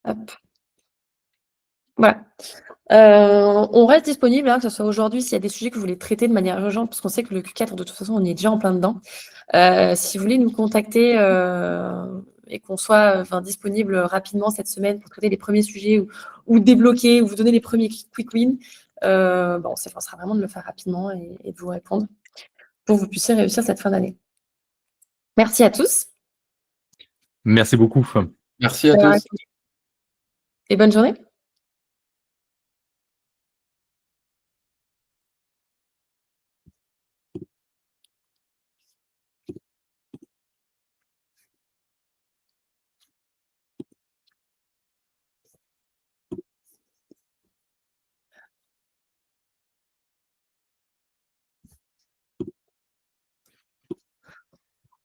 Hop. Voilà. On reste disponible, que ce soit aujourd'hui, s'il y a des sujets que vous voulez traiter de manière urgente, parce qu'on sait que le Q4, de toute façon, on est déjà en plein dedans. Si vous voulez nous contacter et qu'on soit disponible rapidement cette semaine pour traiter les premiers sujets ou débloquer ou vous donner les premiers quick wins, on s'efforcera vraiment de le faire rapidement et de vous répondre pour que vous puissiez réussir cette fin d'année. Merci à tous. Merci beaucoup. Merci à tous. Et bonne journée.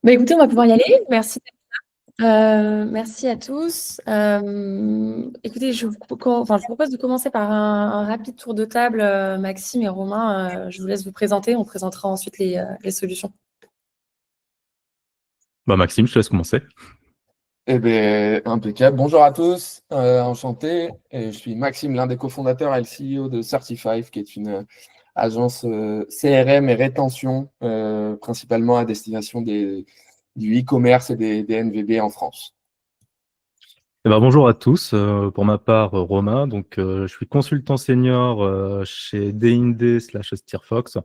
Écoutez, on va pouvoir y aller. Merci. Merci à tous. Écoutez, je vous propose de commencer par un rapide tour de table. Maxime et Romain, je vous laisse vous présenter. On présentera ensuite les solutions. Maxime, je te laisse commencer. Eh bien, impeccable. Bonjour à tous, enchanté. Et je suis Maxime, l'un des cofondateurs et le CEO de Certify, qui est une agence CRM et rétention, principalement à destination du e-commerce et des NVB en France. Bonjour à tous. Pour ma part, Romain, je suis consultant senior chez D&D/SteerFox.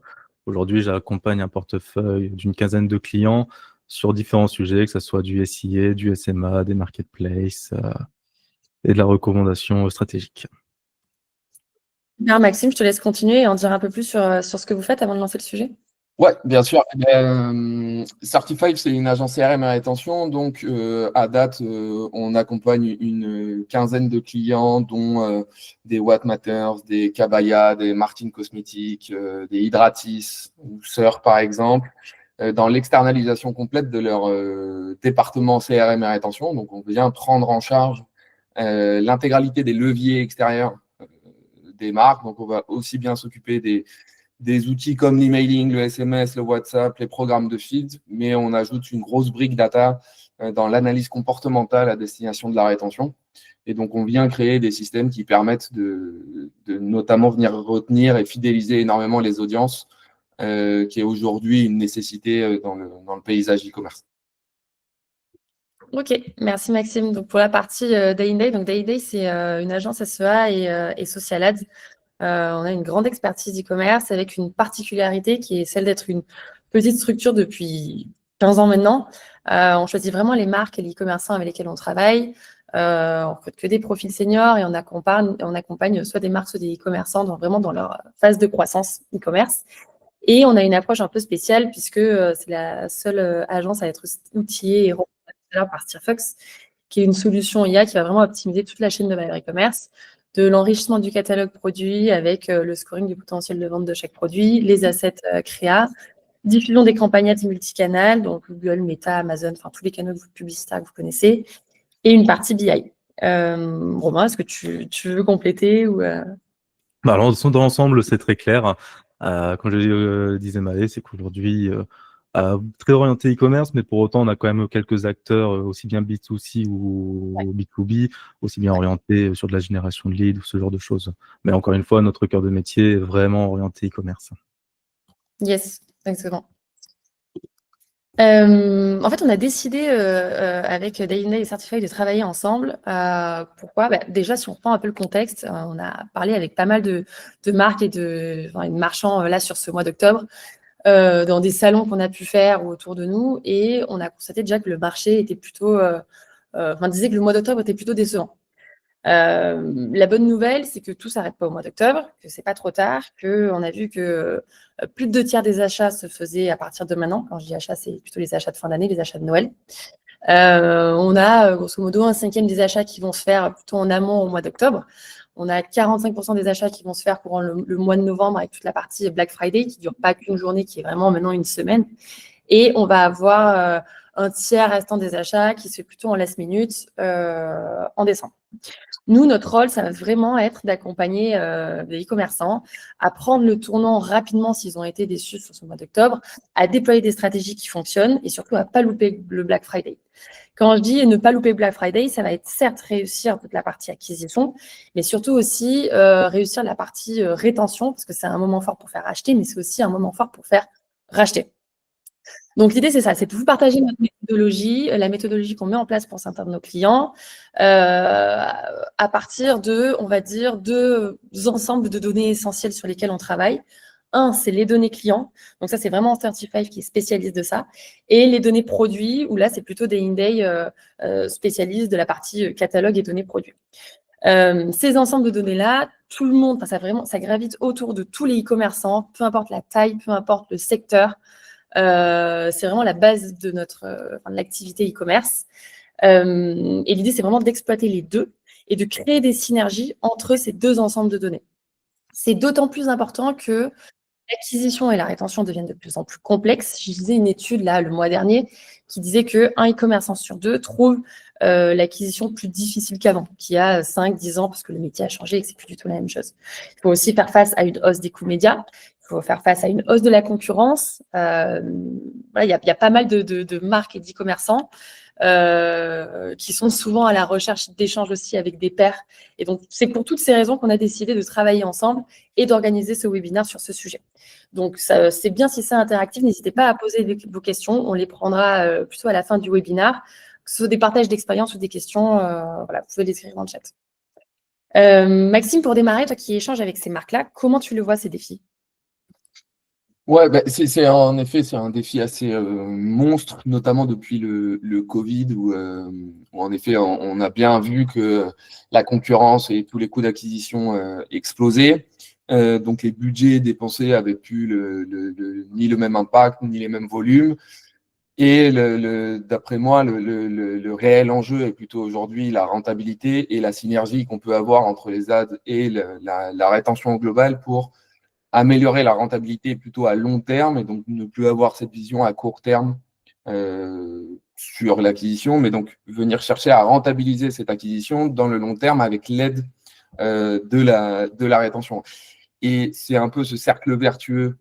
Aujourd'hui, j'accompagne un portefeuille d'une quinzaine de clients sur différents sujets, que ce soit du SIA, du SMA, des marketplaces et de la recommandation stratégique. Bien, Maxime, je te laisse continuer et en dire un peu plus sur ce que vous faites avant de lancer le sujet. Oui, bien sûr. Certify, c'est une agence CRM et rétention. Donc, à date, on accompagne une quinzaine de clients, dont des What Matters, des Kabaya, des Martin Cosmetics, des Hydratis ou Sœur, par exemple, dans l'externalisation complète de leur département CRM et rétention. Donc, on vient prendre en charge l'intégralité des leviers extérieurs des marques. Donc, on va aussi bien s'occuper des outils comme l'emailing, le SMS, le WhatsApp, les programmes de feed, mais on ajoute une grosse brique data dans l'analyse comportementale à destination de la rétention. Et donc, on vient créer des systèmes qui permettent de notamment venir retenir et fidéliser énormément les audiences, qui est aujourd'hui une nécessité dans le paysage e-commerce. Ok, merci Maxime. Donc pour la partie Day in Day, donc Day in Day, c'est une agence SEA et Social Ads. On a une grande expertise e-commerce avec une particularité qui est celle d'être une petite structure depuis 15 ans maintenant. On choisit vraiment les marques et les e-commerçants avec lesquels on travaille. On ne recrute que des profils seniors et on accompagne soit des marques, soit des e-commerçants vraiment dans leur phase de croissance e-commerce. Et on a une approche un peu spéciale puisque c'est la seule agence à être outillée et par SteerFox, qui est une solution IA qui va vraiment optimiser toute la chaîne de valeur e-commerce, de l'enrichissement du catalogue produit avec le scoring du potentiel de vente de chaque produit, les assets créa, diffusion des campagnes ads multicanales, donc Google, Meta, Amazon, enfin tous les canaux publicitaires que vous connaissez, et une partie BI. Romain, est-ce que tu veux compléter ou Alors, dans l'ensemble, c'est très clair. Comme je disais Maë, c'est qu'aujourd'hui, très orienté e-commerce, mais pour autant, on a quand même quelques acteurs, aussi bien B2C ou B2B, aussi bien orientés sur de la génération de leads ou ce genre de choses. Mais encore une fois, notre cœur de métier est vraiment orienté e-commerce. Yes, exactement. En fait, on a décidé avec Day et Certify de travailler ensemble. Pourquoi ? Déjà, si on reprend un peu le contexte, on a parlé avec pas mal de marques et de marchands là sur ce mois d'octobre, dans des salons qu'on a pu faire ou autour de nous, et on a constaté déjà que le marché était plutôt, disait que le mois d'octobre était plutôt décevant. La bonne nouvelle, c'est que tout s'arrête pas au mois d'octobre, que c'est pas trop tard, qu'on a vu que plus de 2/3 des achats se faisaient à partir de maintenant. Quand je dis achats, c'est plutôt les achats de fin d'année, les achats de Noël. On a grosso modo 1/5 des achats qui vont se faire plutôt en amont au mois d'octobre. On a 45% des achats qui vont se faire courant le mois de novembre avec toute la partie Black Friday qui ne dure pas qu'une journée, qui est vraiment maintenant une semaine. Et on va avoir un tiers restant des achats qui se fait plutôt en last minute en décembre. Nous, notre rôle, ça va vraiment être d'accompagner les e-commerçants à prendre le tournant rapidement s'ils ont été déçus sur ce mois d'octobre, à déployer des stratégies qui fonctionnent et surtout à ne pas louper le Black Friday. Quand je dis ne pas louper Black Friday, ça va être certes réussir toute la partie acquisition, mais surtout aussi réussir la partie rétention, parce que c'est un moment fort pour faire acheter, mais c'est aussi un moment fort pour faire racheter. Donc, l'idée, c'est ça, c'est de vous partager notre méthodologie, la méthodologie qu'on met en place pour certains de nos clients, à partir de, on va dire, deux ensembles de données essentielles sur lesquelles on travaille. Un, c'est les données clients. Donc, ça, c'est vraiment Certify qui est spécialiste de ça. Et les données produits, où là, c'est plutôt des Inday spécialistes de la partie catalogue et données produits. Ces ensembles de données-là, tout le monde, ça gravite autour de tous les e-commerçants, peu importe la taille, peu importe le secteur. C'est vraiment la base de de l'activité e-commerce. Et l'idée, c'est vraiment d'exploiter les deux et de créer des synergies entre ces deux ensembles de données. C'est d'autant plus important que l'acquisition et la rétention deviennent de plus en plus complexes. Je lisais une étude là le mois dernier qui disait qu'un e-commerçant sur deux trouve l'acquisition plus difficile qu'avant, qu'il y a 5-10 ans, parce que le métier a changé et que c'est plus du tout la même chose. Il faut aussi faire face à une hausse des coûts médias. Il faut faire face à une hausse de la concurrence. Voilà, il y a pas mal de marques et d'e-commerçants qui sont souvent à la recherche d'échanges aussi avec des pairs. Et donc, c'est pour toutes ces raisons qu'on a décidé de travailler ensemble et d'organiser ce webinaire sur ce sujet. Donc, c'est bien si c'est interactif. N'hésitez pas à poser vos questions. On les prendra plutôt à la fin du webinaire, que ce soit des partages d'expérience ou des questions. Voilà, vous pouvez les écrire dans le chat. Maxime, pour démarrer, toi qui échanges avec ces marques-là, comment tu le vois, ces défis ? Ouais, en effet, c'est un défi assez monstre, notamment depuis le Covid, où en effet, on a bien vu que la concurrence et tous les coûts d'acquisition explosaient. Donc, les budgets dépensés n'avaient plus ni le même impact, ni les mêmes volumes. Et d'après moi, le réel enjeu est plutôt aujourd'hui la rentabilité et la synergie qu'on peut avoir entre les ads et la rétention globale pour améliorer la rentabilité plutôt à long terme et donc ne plus avoir cette vision à court terme sur l'acquisition, mais donc venir chercher à rentabiliser cette acquisition dans le long terme avec l'aide de la rétention. Et c'est un peu ce cercle vertueux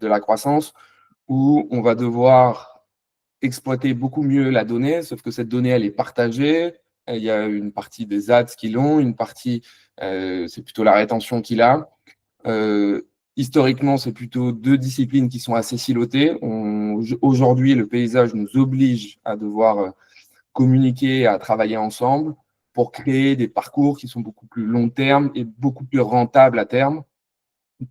de la croissance où on va devoir exploiter beaucoup mieux la donnée, sauf que cette donnée, elle est partagée. Il y a une partie des ads qui l'ont, une partie, c'est plutôt la rétention qui l'a. Historiquement, c'est plutôt deux disciplines qui sont assez silotées. Aujourd'hui, le paysage nous oblige à devoir communiquer, à travailler ensemble pour créer des parcours qui sont beaucoup plus long terme et beaucoup plus rentables à terme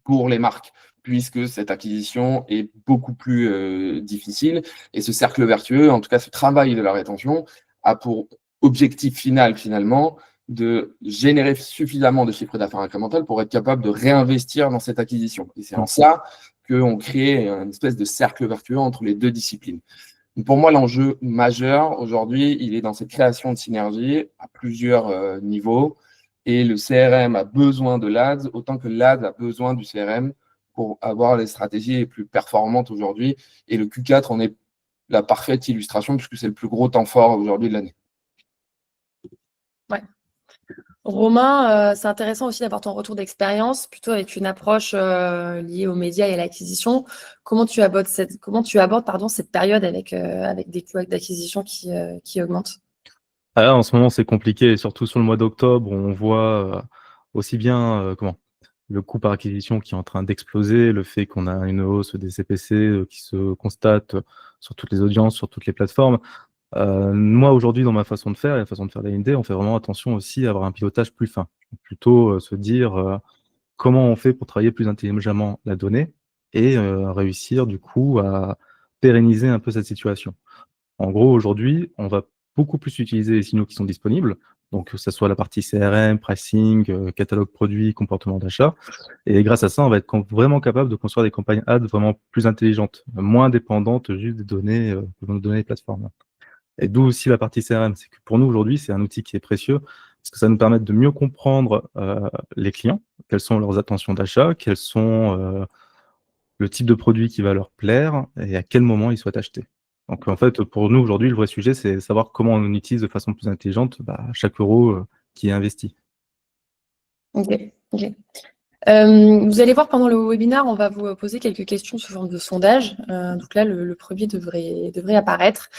pour les marques, puisque cette acquisition est beaucoup plus difficile. Et ce cercle vertueux, en tout cas ce travail de la rétention, a pour objectif final, finalement, de générer suffisamment de chiffre d'affaires incrémental pour être capable de réinvestir dans cette acquisition. Et c'est en ça qu'on crée une espèce de cercle vertueux entre les deux disciplines. Donc pour moi, l'enjeu majeur aujourd'hui, il est dans cette création de synergie à plusieurs niveaux. Et le CRM a besoin de l'ADS autant que l'ADS a besoin du CRM pour avoir les stratégies les plus performantes aujourd'hui. Et le Q4 en est la parfaite illustration puisque c'est le plus gros temps fort aujourd'hui de l'année. Ouais. Romain, c'est intéressant aussi d'avoir ton retour d'expérience, plutôt avec une approche liée aux médias et à l'acquisition. Comment tu abordes cette période avec des coûts d'acquisition qui augmentent? Ah, en ce moment, c'est compliqué, surtout sur le mois d'octobre, on voit aussi bien le coût par acquisition qui est en train d'exploser, le fait qu'on a une hausse des CPC qui se constate sur toutes les audiences, sur toutes les plateformes. Moi, aujourd'hui, dans ma façon de faire et la façon de faire d'AND, on fait vraiment attention aussi à avoir un pilotage plus fin. Plutôt se dire comment on fait pour travailler plus intelligemment la donnée et réussir du coup à pérenniser un peu cette situation. En gros, aujourd'hui, on va beaucoup plus utiliser les signaux qui sont disponibles, donc que ce soit la partie CRM, pricing, catalogue produit, comportement d'achat. Et grâce à ça, on va être vraiment capable de construire des campagnes ads vraiment plus intelligentes, moins dépendantes juste des données que vont nous donner les plateformes. Et d'où aussi la partie CRM, c'est que pour nous aujourd'hui, c'est un outil qui est précieux parce que ça nous permet de mieux comprendre les clients, quelles sont leurs intentions d'achat, quels sont le type de produit qui va leur plaire et à quel moment ils souhaitent acheter. Donc en fait, pour nous aujourd'hui, le vrai sujet, c'est savoir comment on utilise de façon plus intelligente chaque euro qui est investi. Ok, ok. Vous allez voir pendant le webinaire, on va vous poser quelques questions sous forme de sondage. Donc là, le premier devrait apparaître.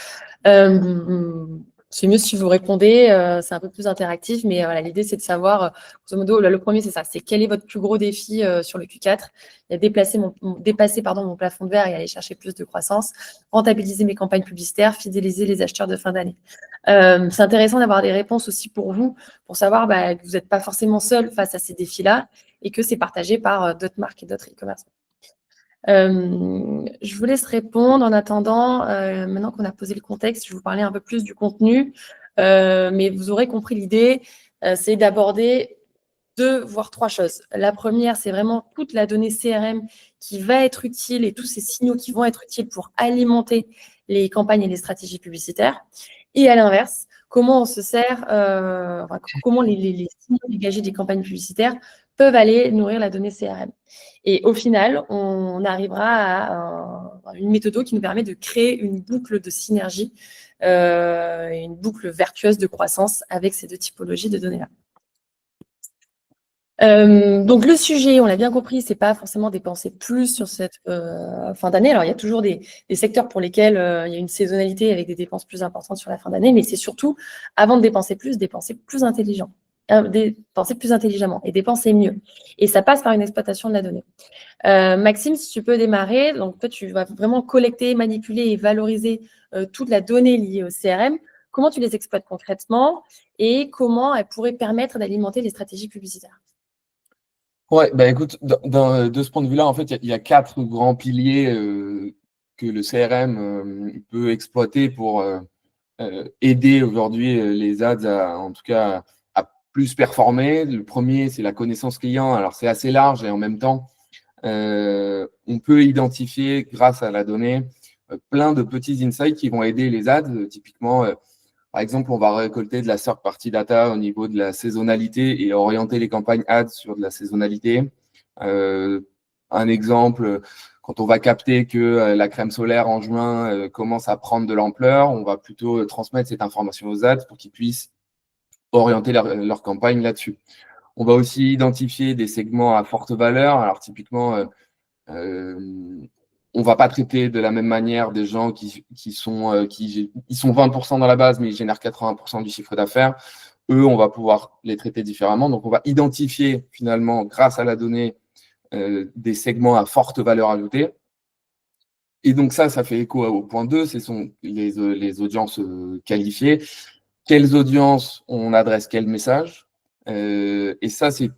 C'est mieux si vous répondez, c'est un peu plus interactif, mais voilà, l'idée c'est de savoir, grosso modo, le premier c'est ça, c'est quel est votre plus gros défi sur le Q4. Il y a dépasser mon plafond de verre et aller chercher plus de croissance, rentabiliser mes campagnes publicitaires, fidéliser les acheteurs de fin d'année. C'est intéressant d'avoir des réponses aussi pour vous, pour savoir que vous n'êtes pas forcément seul face à ces défis-là et que c'est partagé par d'autres marques et d'autres e-commerce. Je vous laisse répondre. En attendant, maintenant qu'on a posé le contexte, je vais vous parler un peu plus du contenu, mais vous aurez compris l'idée, c'est d'aborder 2 voire 3 choses. La première, c'est vraiment toute la donnée CRM qui va être utile et tous ces signaux qui vont être utiles pour alimenter les campagnes et les stratégies publicitaires. Et à l'inverse, comment on se sert, comment les signaux dégagés des campagnes publicitaires peuvent aller nourrir la donnée CRM. Et au final, on arrivera à une méthode qui nous permet de créer une boucle de synergie, une boucle vertueuse de croissance avec ces 2 typologies de données-là. Donc le sujet, on l'a bien compris, c'est pas forcément dépenser plus sur cette fin d'année. Alors il y a toujours des secteurs pour lesquels il y a une saisonnalité avec des dépenses plus importantes sur la fin d'année, mais c'est surtout, avant de dépenser plus intelligent, dépenser plus intelligemment et dépenser mieux. Et ça passe par une exploitation de la donnée. Maxime, si tu peux démarrer, donc toi tu vas vraiment collecter, manipuler et valoriser toute la donnée liée au CRM. Comment tu les exploites concrètement et comment elles pourraient permettre d'alimenter les stratégies publicitaires? Ouais, écoute, de ce point de vue-là, en fait, il y a 4 grands piliers que le CRM peut exploiter pour aider aujourd'hui les ads en tout cas, à plus performer. Le premier, c'est la connaissance client. Alors, c'est assez large et en même temps, on peut identifier, grâce à la donnée, plein de petits insights qui vont aider les ads. Typiquement, par exemple, on va récolter de la third party data au niveau de la saisonnalité et orienter les campagnes ads sur de la saisonnalité. Un exemple, quand on va capter que la crème solaire en juin commence à prendre de l'ampleur, on va plutôt transmettre cette information aux ads pour qu'ils puissent orienter leur campagne là-dessus. On va aussi identifier des segments à forte valeur. Alors typiquement, on ne va pas traiter de la même manière des gens qui sont 20% dans la base, mais ils génèrent 80% du chiffre d'affaires. Eux, on va pouvoir les traiter différemment. Donc, on va identifier finalement, grâce à la donnée, des segments à forte valeur ajoutée. Et donc ça fait écho au point 2, ce sont les audiences qualifiées. Quelles audiences on adresse quel message? Et ça, c'est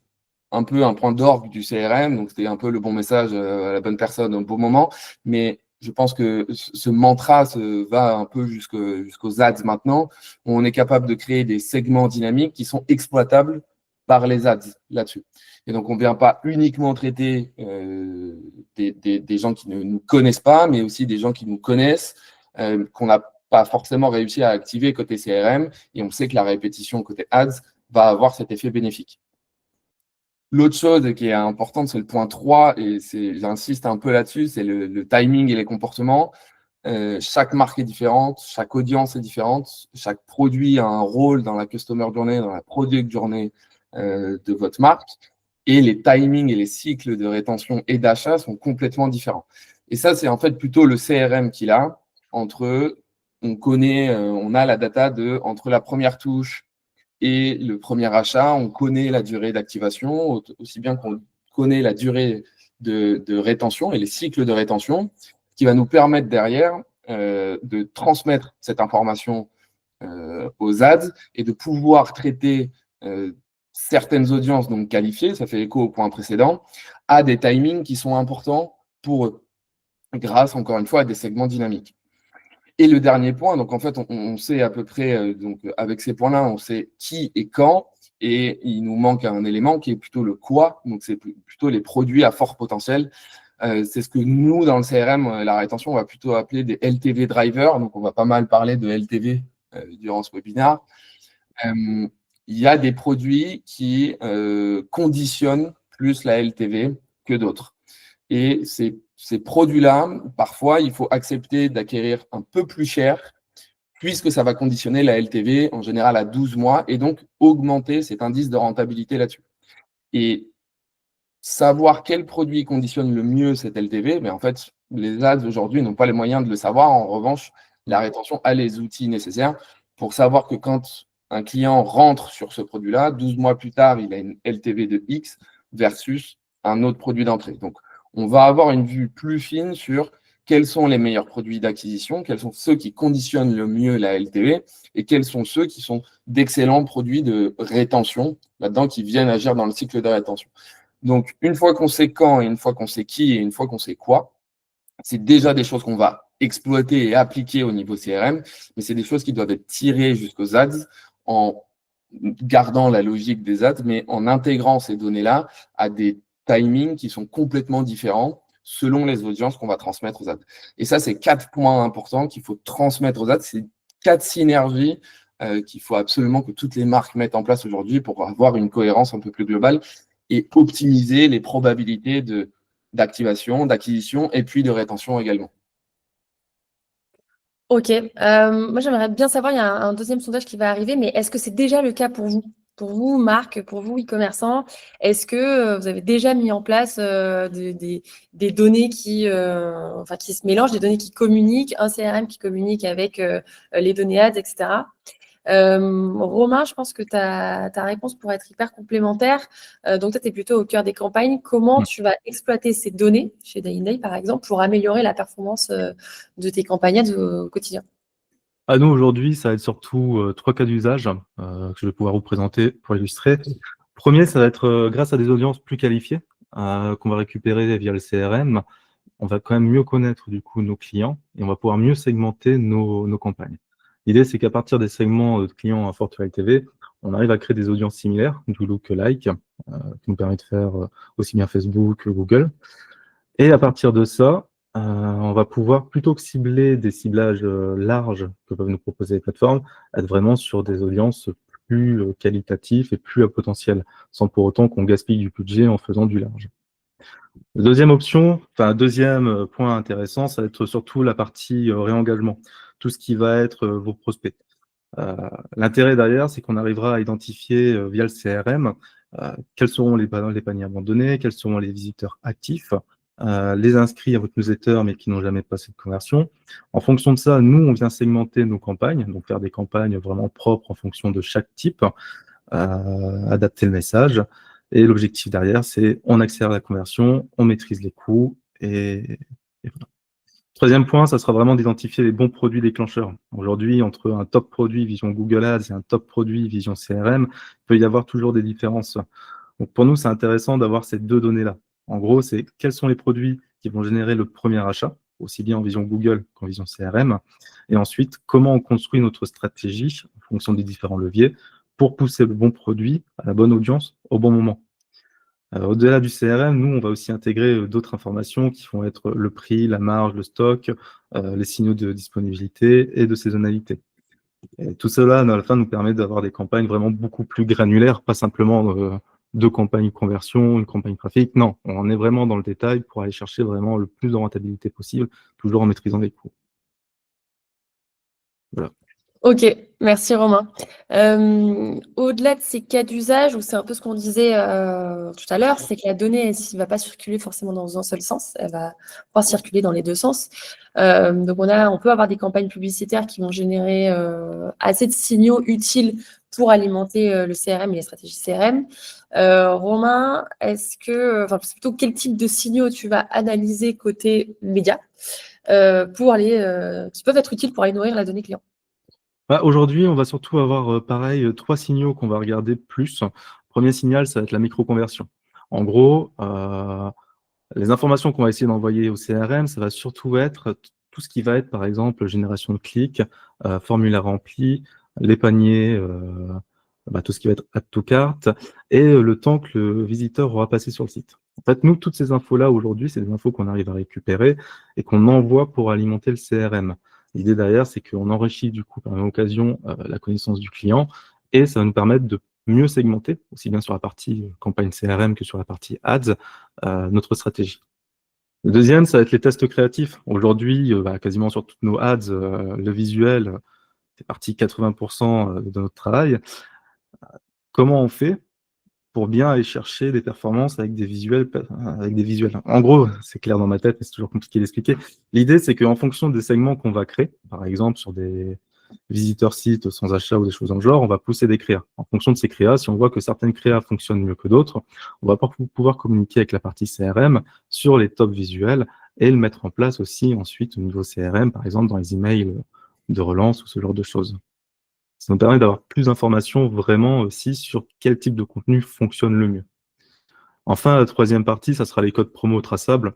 un peu un point d'orgue du CRM, donc c'était un peu le bon message à la bonne personne au bon moment, mais je pense que ce mantra va un peu jusqu'aux ads maintenant, où on est capable de créer des segments dynamiques qui sont exploitables par les ads là-dessus. Et donc, on ne vient pas uniquement traiter des gens qui ne nous connaissent pas, mais aussi des gens qui nous connaissent, qu'on n'a pas forcément réussi à activer côté CRM, et on sait que la répétition côté ads va avoir cet effet bénéfique. L'autre chose qui est importante, c'est le point 3, et j'insiste un peu là-dessus, c'est le timing et les comportements. Chaque marque est différente, chaque audience est différente, chaque produit a un rôle dans la customer journey, dans la product journey de votre marque, et les timings et les cycles de rétention et d'achat sont complètement différents. Et ça, c'est en fait plutôt le CRM qui l'a, on a la data entre la première touche et le premier achat, on connaît la durée d'activation, aussi bien qu'on connaît la durée de rétention et les cycles de rétention, qui va nous permettre derrière de transmettre cette information aux ads et de pouvoir traiter certaines audiences donc qualifiées, ça fait écho au point précédent, à des timings qui sont importants pour eux, grâce encore une fois à des segments dynamiques. Et le dernier point, donc en fait, on sait à peu près, donc avec ces points-là, on sait qui et quand, et il nous manque un élément qui est plutôt le quoi, donc c'est plutôt les produits à fort potentiel. C'est ce que nous, dans le CRM, la rétention, on va plutôt appeler des LTV drivers, donc on va pas mal parler de LTV durant ce webinaire. il y a des produits qui conditionnent plus la LTV que d'autres. Et ces produits-là, parfois, il faut accepter d'acquérir un peu plus cher puisque ça va conditionner la LTV en général à 12 mois et donc augmenter cet indice de rentabilité là-dessus. Et savoir quel produit conditionne le mieux cette LTV, mais en fait, les ads aujourd'hui n'ont pas les moyens de le savoir. En revanche, la rétention a les outils nécessaires pour savoir que quand un client rentre sur ce produit-là, 12 mois plus tard, il a une LTV de X versus un autre produit d'entrée. Donc, on va avoir une vue plus fine sur quels sont les meilleurs produits d'acquisition, quels sont ceux qui conditionnent le mieux la LTV et quels sont ceux qui sont d'excellents produits de rétention là-dedans qui viennent agir dans le cycle de rétention. Donc, une fois qu'on sait quand, et une fois qu'on sait qui, et une fois qu'on sait quoi, c'est déjà des choses qu'on va exploiter et appliquer au niveau CRM, mais c'est des choses qui doivent être tirées jusqu'aux ads en gardant la logique des ads, mais en intégrant ces données-là à des timings qui sont complètement différents selon les audiences qu'on va transmettre aux ads. Et ça, c'est 4 points importants qu'il faut transmettre aux ads. C'est 4 synergies qu'il faut absolument que toutes les marques mettent en place aujourd'hui pour avoir une cohérence un peu plus globale et optimiser les probabilités d'activation, d'acquisition et puis de rétention également. Ok, moi j'aimerais bien savoir, il y a un deuxième sondage qui va arriver, mais est-ce que c'est déjà le cas pour vous? Pour vous, marque, pour vous, e-commerçants, est-ce que vous avez déjà mis en place des données qui se mélangent, des données qui communiquent, un CRM qui communique avec les données ads, etc. Romain, je pense que ta réponse pourrait être hyper complémentaire. Donc, toi, tu es plutôt au cœur des campagnes. Comment tu vas exploiter ces données chez Day in Day, par exemple, pour améliorer la performance de tes campagnes ads au quotidien? Nous, aujourd'hui, ça va être surtout 3 cas d'usage que je vais pouvoir vous présenter pour illustrer. Premier, ça va être grâce à des audiences plus qualifiées qu'on va récupérer via le CRM. On va quand même mieux connaître du coup nos clients et on va pouvoir mieux segmenter nos campagnes. L'idée, c'est qu'à partir des segments de clients à forte LTV, on arrive à créer des audiences similaires, du lookalike, qui nous permet de faire aussi bien Facebook que Google. Et à partir de ça, on va pouvoir, plutôt que cibler des ciblages larges que peuvent nous proposer les plateformes, être vraiment sur des audiences plus qualitatives et plus à potentiel, sans pour autant qu'on gaspille du budget en faisant du large. Deuxième point intéressant, ça va être surtout la partie réengagement, tout ce qui va être vos prospects. L'intérêt derrière, c'est qu'on arrivera à identifier via le CRM quels seront les paniers abandonnés, quels seront les visiteurs actifs, les inscrits à votre newsletter mais qui n'ont jamais passé de conversion. En fonction de ça, nous, on vient segmenter nos campagnes, donc faire des campagnes vraiment propres en fonction de chaque type, adapter le message. Et l'objectif derrière, c'est on accélère la conversion, on maîtrise les coûts et voilà. Troisième point, ça sera vraiment d'identifier les bons produits déclencheurs. Aujourd'hui, entre un top produit vision Google Ads et un top produit vision CRM, il peut y avoir toujours des différences. Donc pour nous, c'est intéressant d'avoir ces deux données-là. En gros, c'est quels sont les produits qui vont générer le premier achat, aussi bien en vision Google qu'en vision CRM. Et ensuite, comment on construit notre stratégie en fonction des différents leviers pour pousser le bon produit à la bonne audience au bon moment. Au-delà du CRM, nous, on va aussi intégrer d'autres informations qui vont être le prix, la marge, le stock, les signaux de disponibilité et de saisonnalité. Et tout cela, à la fin, nous permet d'avoir des campagnes vraiment beaucoup plus granulaires, pas simplement deux campagnes conversion, une campagne trafic. Non, on est vraiment dans le détail pour aller chercher vraiment le plus de rentabilité possible, toujours en maîtrisant les coûts. Voilà. Ok, merci Romain. Au-delà de ces cas d'usage, où c'est un peu ce qu'on disait tout à l'heure, c'est que la donnée, elle ne va pas circuler forcément dans un seul sens, elle va pouvoir circuler dans les deux sens. Donc on peut avoir des campagnes publicitaires qui vont générer assez de signaux utiles pour alimenter le CRM et les stratégies CRM. Romain, c'est plutôt quel type de signaux tu vas analyser côté média qui peuvent être utiles pour aller nourrir la donnée client? Aujourd'hui, on va surtout avoir, pareil, 3 signaux qu'on va regarder plus. Premier signal, ça va être la micro-conversion. En gros, les informations qu'on va essayer d'envoyer au CRM, ça va surtout être tout ce qui va être, par exemple, génération de clics, formulaire rempli, les paniers, tout ce qui va être add to cart et le temps que le visiteur aura passé sur le site. En fait, nous, toutes ces infos-là, aujourd'hui, c'est des infos qu'on arrive à récupérer et qu'on envoie pour alimenter le CRM. L'idée derrière, c'est qu'on enrichit du coup par la même occasion la connaissance du client et ça va nous permettre de mieux segmenter, aussi bien sur la partie campagne CRM que sur la partie ads, notre stratégie. Le deuxième, ça va être les tests créatifs. Aujourd'hui, quasiment sur toutes nos ads, le visuel fait partie 80% de notre travail. Comment on fait pour bien aller chercher des performances avec des visuels, En gros, c'est clair dans ma tête, mais c'est toujours compliqué d'expliquer. L'idée, c'est qu'en fonction des segments qu'on va créer, par exemple sur des visiteurs sites sans achat ou des choses dans le genre, on va pousser des créas. En fonction de ces créas, si on voit que certaines créas fonctionnent mieux que d'autres, on va pouvoir communiquer avec la partie CRM sur les top visuels et le mettre en place aussi ensuite au niveau CRM, par exemple dans les emails de relance ou ce genre de choses. Ça nous permet d'avoir plus d'informations vraiment aussi sur quel type de contenu fonctionne le mieux. Enfin, la troisième partie, ça sera les codes promo traçables.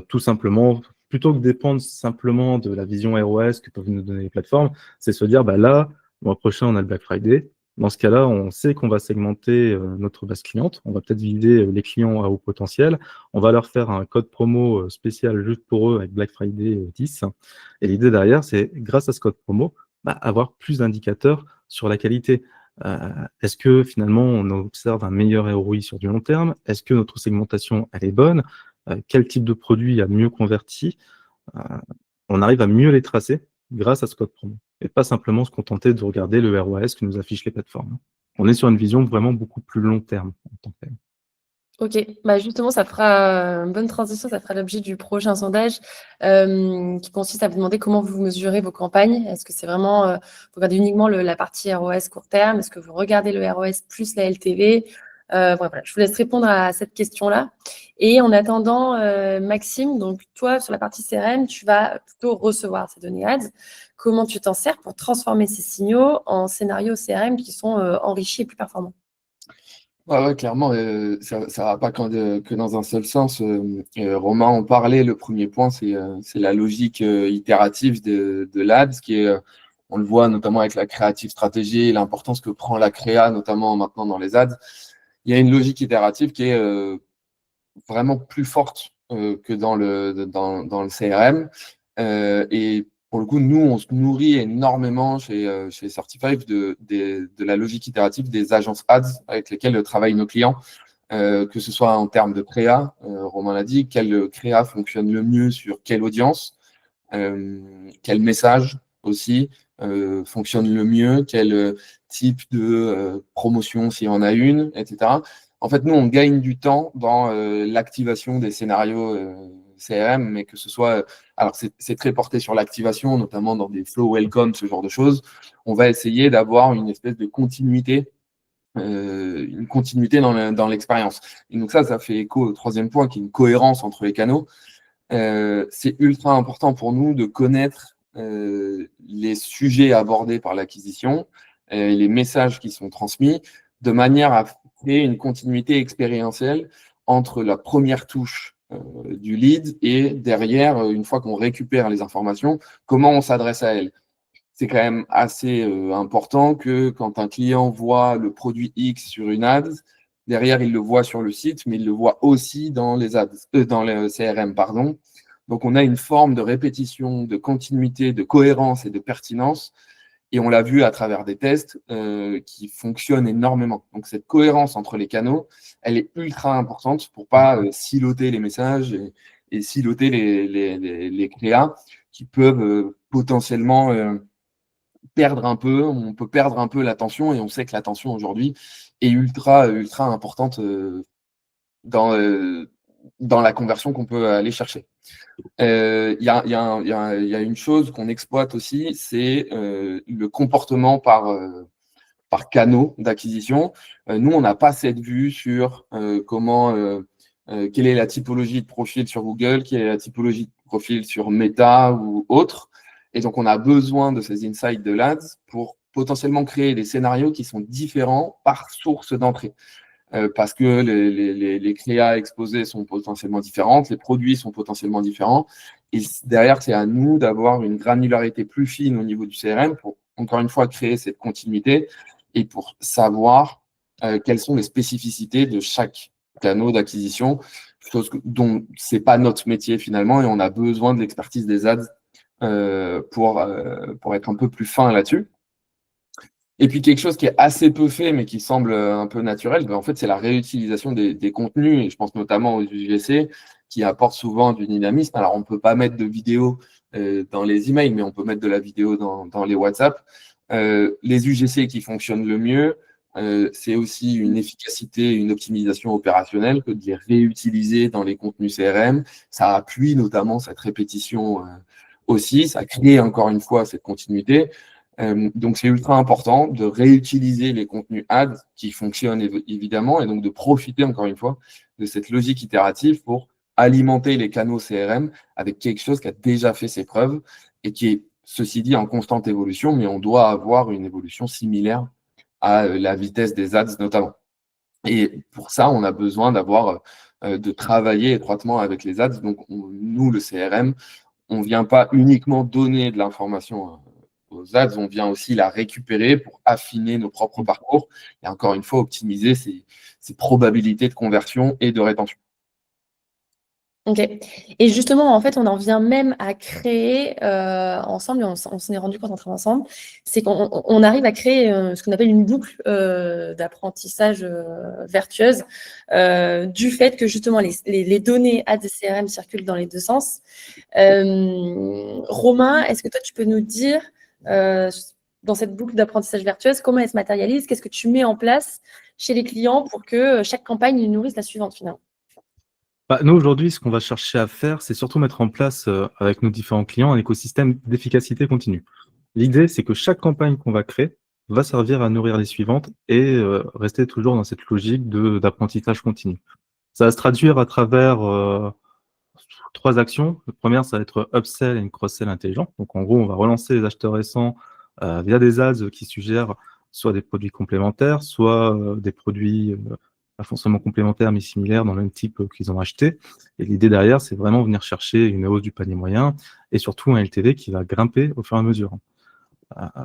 Tout simplement, plutôt que dépendre simplement de la vision ROS que peuvent nous donner les plateformes, c'est se dire, là, le mois prochain, on a le Black Friday. Dans ce cas-là, on sait qu'on va segmenter notre base cliente. On va peut-être viser les clients à haut potentiel. On va leur faire un code promo spécial juste pour eux avec Black Friday 10. Et l'idée derrière, c'est, grâce à ce code promo, avoir plus d'indicateurs sur la qualité. Est-ce que finalement on observe un meilleur ROI sur du long terme? Est-ce que notre segmentation elle est bonne? Quel type de produit a mieux converti? On arrive à mieux les tracer grâce à ce code promo et pas simplement se contenter de regarder le ROAS que nous affichent les plateformes. On est sur une vision vraiment beaucoup plus long terme en tant que tel. OK, justement, ça fera une bonne transition, ça fera l'objet du prochain sondage, qui consiste à vous demander comment vous mesurez vos campagnes. Est-ce que c'est vraiment, vous regardez uniquement la partie ROS court terme? Est-ce que vous regardez le ROS plus la LTV? Voilà, je vous laisse répondre à cette question-là. Et en attendant, Maxime, donc toi, sur la partie CRM, tu vas plutôt recevoir ces données ads. Comment tu t'en sers pour transformer ces signaux en scénarios CRM qui sont enrichis et plus performants? Ouais, clairement, ça ne va pas que dans un seul sens. Romain en parlait, le premier point, c'est la logique itérative de l'ADS, qui est, on le voit notamment avec la creative stratégie, l'importance que prend la créa, notamment maintenant dans les ads. Il y a une logique itérative qui est vraiment plus forte que dans le CRM. Et pour le coup, nous, on se nourrit énormément chez Certify de la logique itérative des agences ads avec lesquelles travaillent nos clients, que ce soit en termes de créa, Romain l'a dit, quelle créa fonctionne le mieux sur quelle audience, quel message aussi fonctionne le mieux, quel type de promotion s'il y en a une, etc. En fait, nous, on gagne du temps dans l'activation des scénarios CRM, mais que ce soit... alors, c'est très porté sur l'activation, notamment dans des flow welcome, ce genre de choses. On va essayer d'avoir une espèce de continuité dans l'expérience. Et donc ça fait écho au troisième point, qui est une cohérence entre les canaux. C'est ultra important pour nous de connaître les sujets abordés par l'acquisition, les messages qui sont transmis, de manière à créer une continuité expérientielle entre la première touche du lead et derrière, une fois qu'on récupère les informations, comment on s'adresse à elle. C'est quand même assez important que quand un client voit le produit X sur une ad, derrière, il le voit sur le site, mais il le voit aussi dans les ads, dans le CRM, pardon. Donc, on a une forme de répétition, de continuité, de cohérence et de pertinence. Et on l'a vu à travers des tests qui fonctionnent énormément. Donc, cette cohérence entre les canaux, elle est ultra importante pour pas siloter les messages et siloter les créas qui peuvent potentiellement on peut perdre un peu l'attention, et on sait que l'attention aujourd'hui est ultra importante dans la conversion qu'on peut aller chercher. Il y a une chose qu'on exploite aussi, c'est le comportement par canaux d'acquisition. Nous, on n'a pas cette vue sur quelle est la typologie de profil sur Google, quelle est la typologie de profil sur Meta ou autre. Et donc, on a besoin de ces insights de l'ADS pour potentiellement créer des scénarios qui sont différents par source d'entrée. Parce que les créas exposées sont potentiellement différentes, les produits sont potentiellement différents. Et derrière, c'est à nous d'avoir une granularité plus fine au niveau du CRM pour, encore une fois, créer cette continuité et pour savoir quelles sont les spécificités de chaque canal d'acquisition, chose dont c'est pas notre métier finalement, et on a besoin de l'expertise des ads pour être un peu plus fin là-dessus. Et puis quelque chose qui est assez peu fait, mais qui semble un peu naturel, en fait, c'est la réutilisation des contenus, et je pense notamment aux UGC, qui apportent souvent du dynamisme. Alors, on ne peut pas mettre de vidéo dans les emails, mais on peut mettre de la vidéo dans les WhatsApp. Les UGC qui fonctionnent le mieux, c'est aussi une efficacité, une optimisation opérationnelle que de les réutiliser dans les contenus CRM. Ça appuie notamment cette répétition aussi, ça crée encore une fois cette continuité. Donc, c'est ultra important de réutiliser les contenus ads qui fonctionnent évidemment, et donc de profiter encore une fois de cette logique itérative pour alimenter les canaux CRM avec quelque chose qui a déjà fait ses preuves et qui est, ceci dit, en constante évolution, mais on doit avoir une évolution similaire à la vitesse des ads notamment. Et pour ça, on a besoin de travailler étroitement avec les ads. Donc, nous, le CRM, on ne vient pas uniquement donner de l'information aux ads, on vient aussi la récupérer pour affiner nos propres parcours et encore une fois optimiser ces probabilités de conversion et de rétention. Ok. Et justement, en fait, on en vient même à créer ensemble, et on s'en est rendu compte en travaillant ensemble, c'est qu'on arrive à créer ce qu'on appelle une boucle d'apprentissage vertueuse du fait que justement les données ads et CRM circulent dans les deux sens. Romain, est-ce que toi, tu peux nous dire, dans cette boucle d'apprentissage vertueuse, comment elle se matérialise? Qu'est-ce que tu mets en place chez les clients pour que chaque campagne nourrisse la suivante finalement? Nous, aujourd'hui, ce qu'on va chercher à faire, c'est surtout mettre en place, avec nos différents clients, un écosystème d'efficacité continue. L'idée, c'est que chaque campagne qu'on va créer va servir à nourrir les suivantes et rester toujours dans cette logique d'apprentissage continu. Ça va se traduire à travers 3 actions. La première, ça va être upsell et cross-sell intelligent. Donc, en gros, on va relancer les acheteurs récents via des ads qui suggèrent soit des produits complémentaires, soit des produits pas forcément complémentaires, mais similaires dans le même type qu'ils ont acheté. Et l'idée derrière, c'est vraiment venir chercher une hausse du panier moyen et surtout un LTV qui va grimper au fur et à mesure.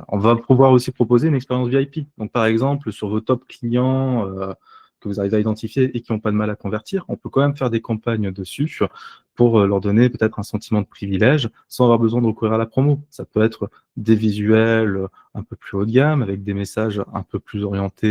On va pouvoir aussi proposer une expérience VIP. Donc, par exemple, sur vos top clients que vous arrivez à identifier et qui n'ont pas de mal à convertir, on peut quand même faire des campagnes dessus pour leur donner peut-être un sentiment de privilège sans avoir besoin de recourir à la promo. Ça peut être des visuels un peu plus haut de gamme avec des messages un peu plus orientés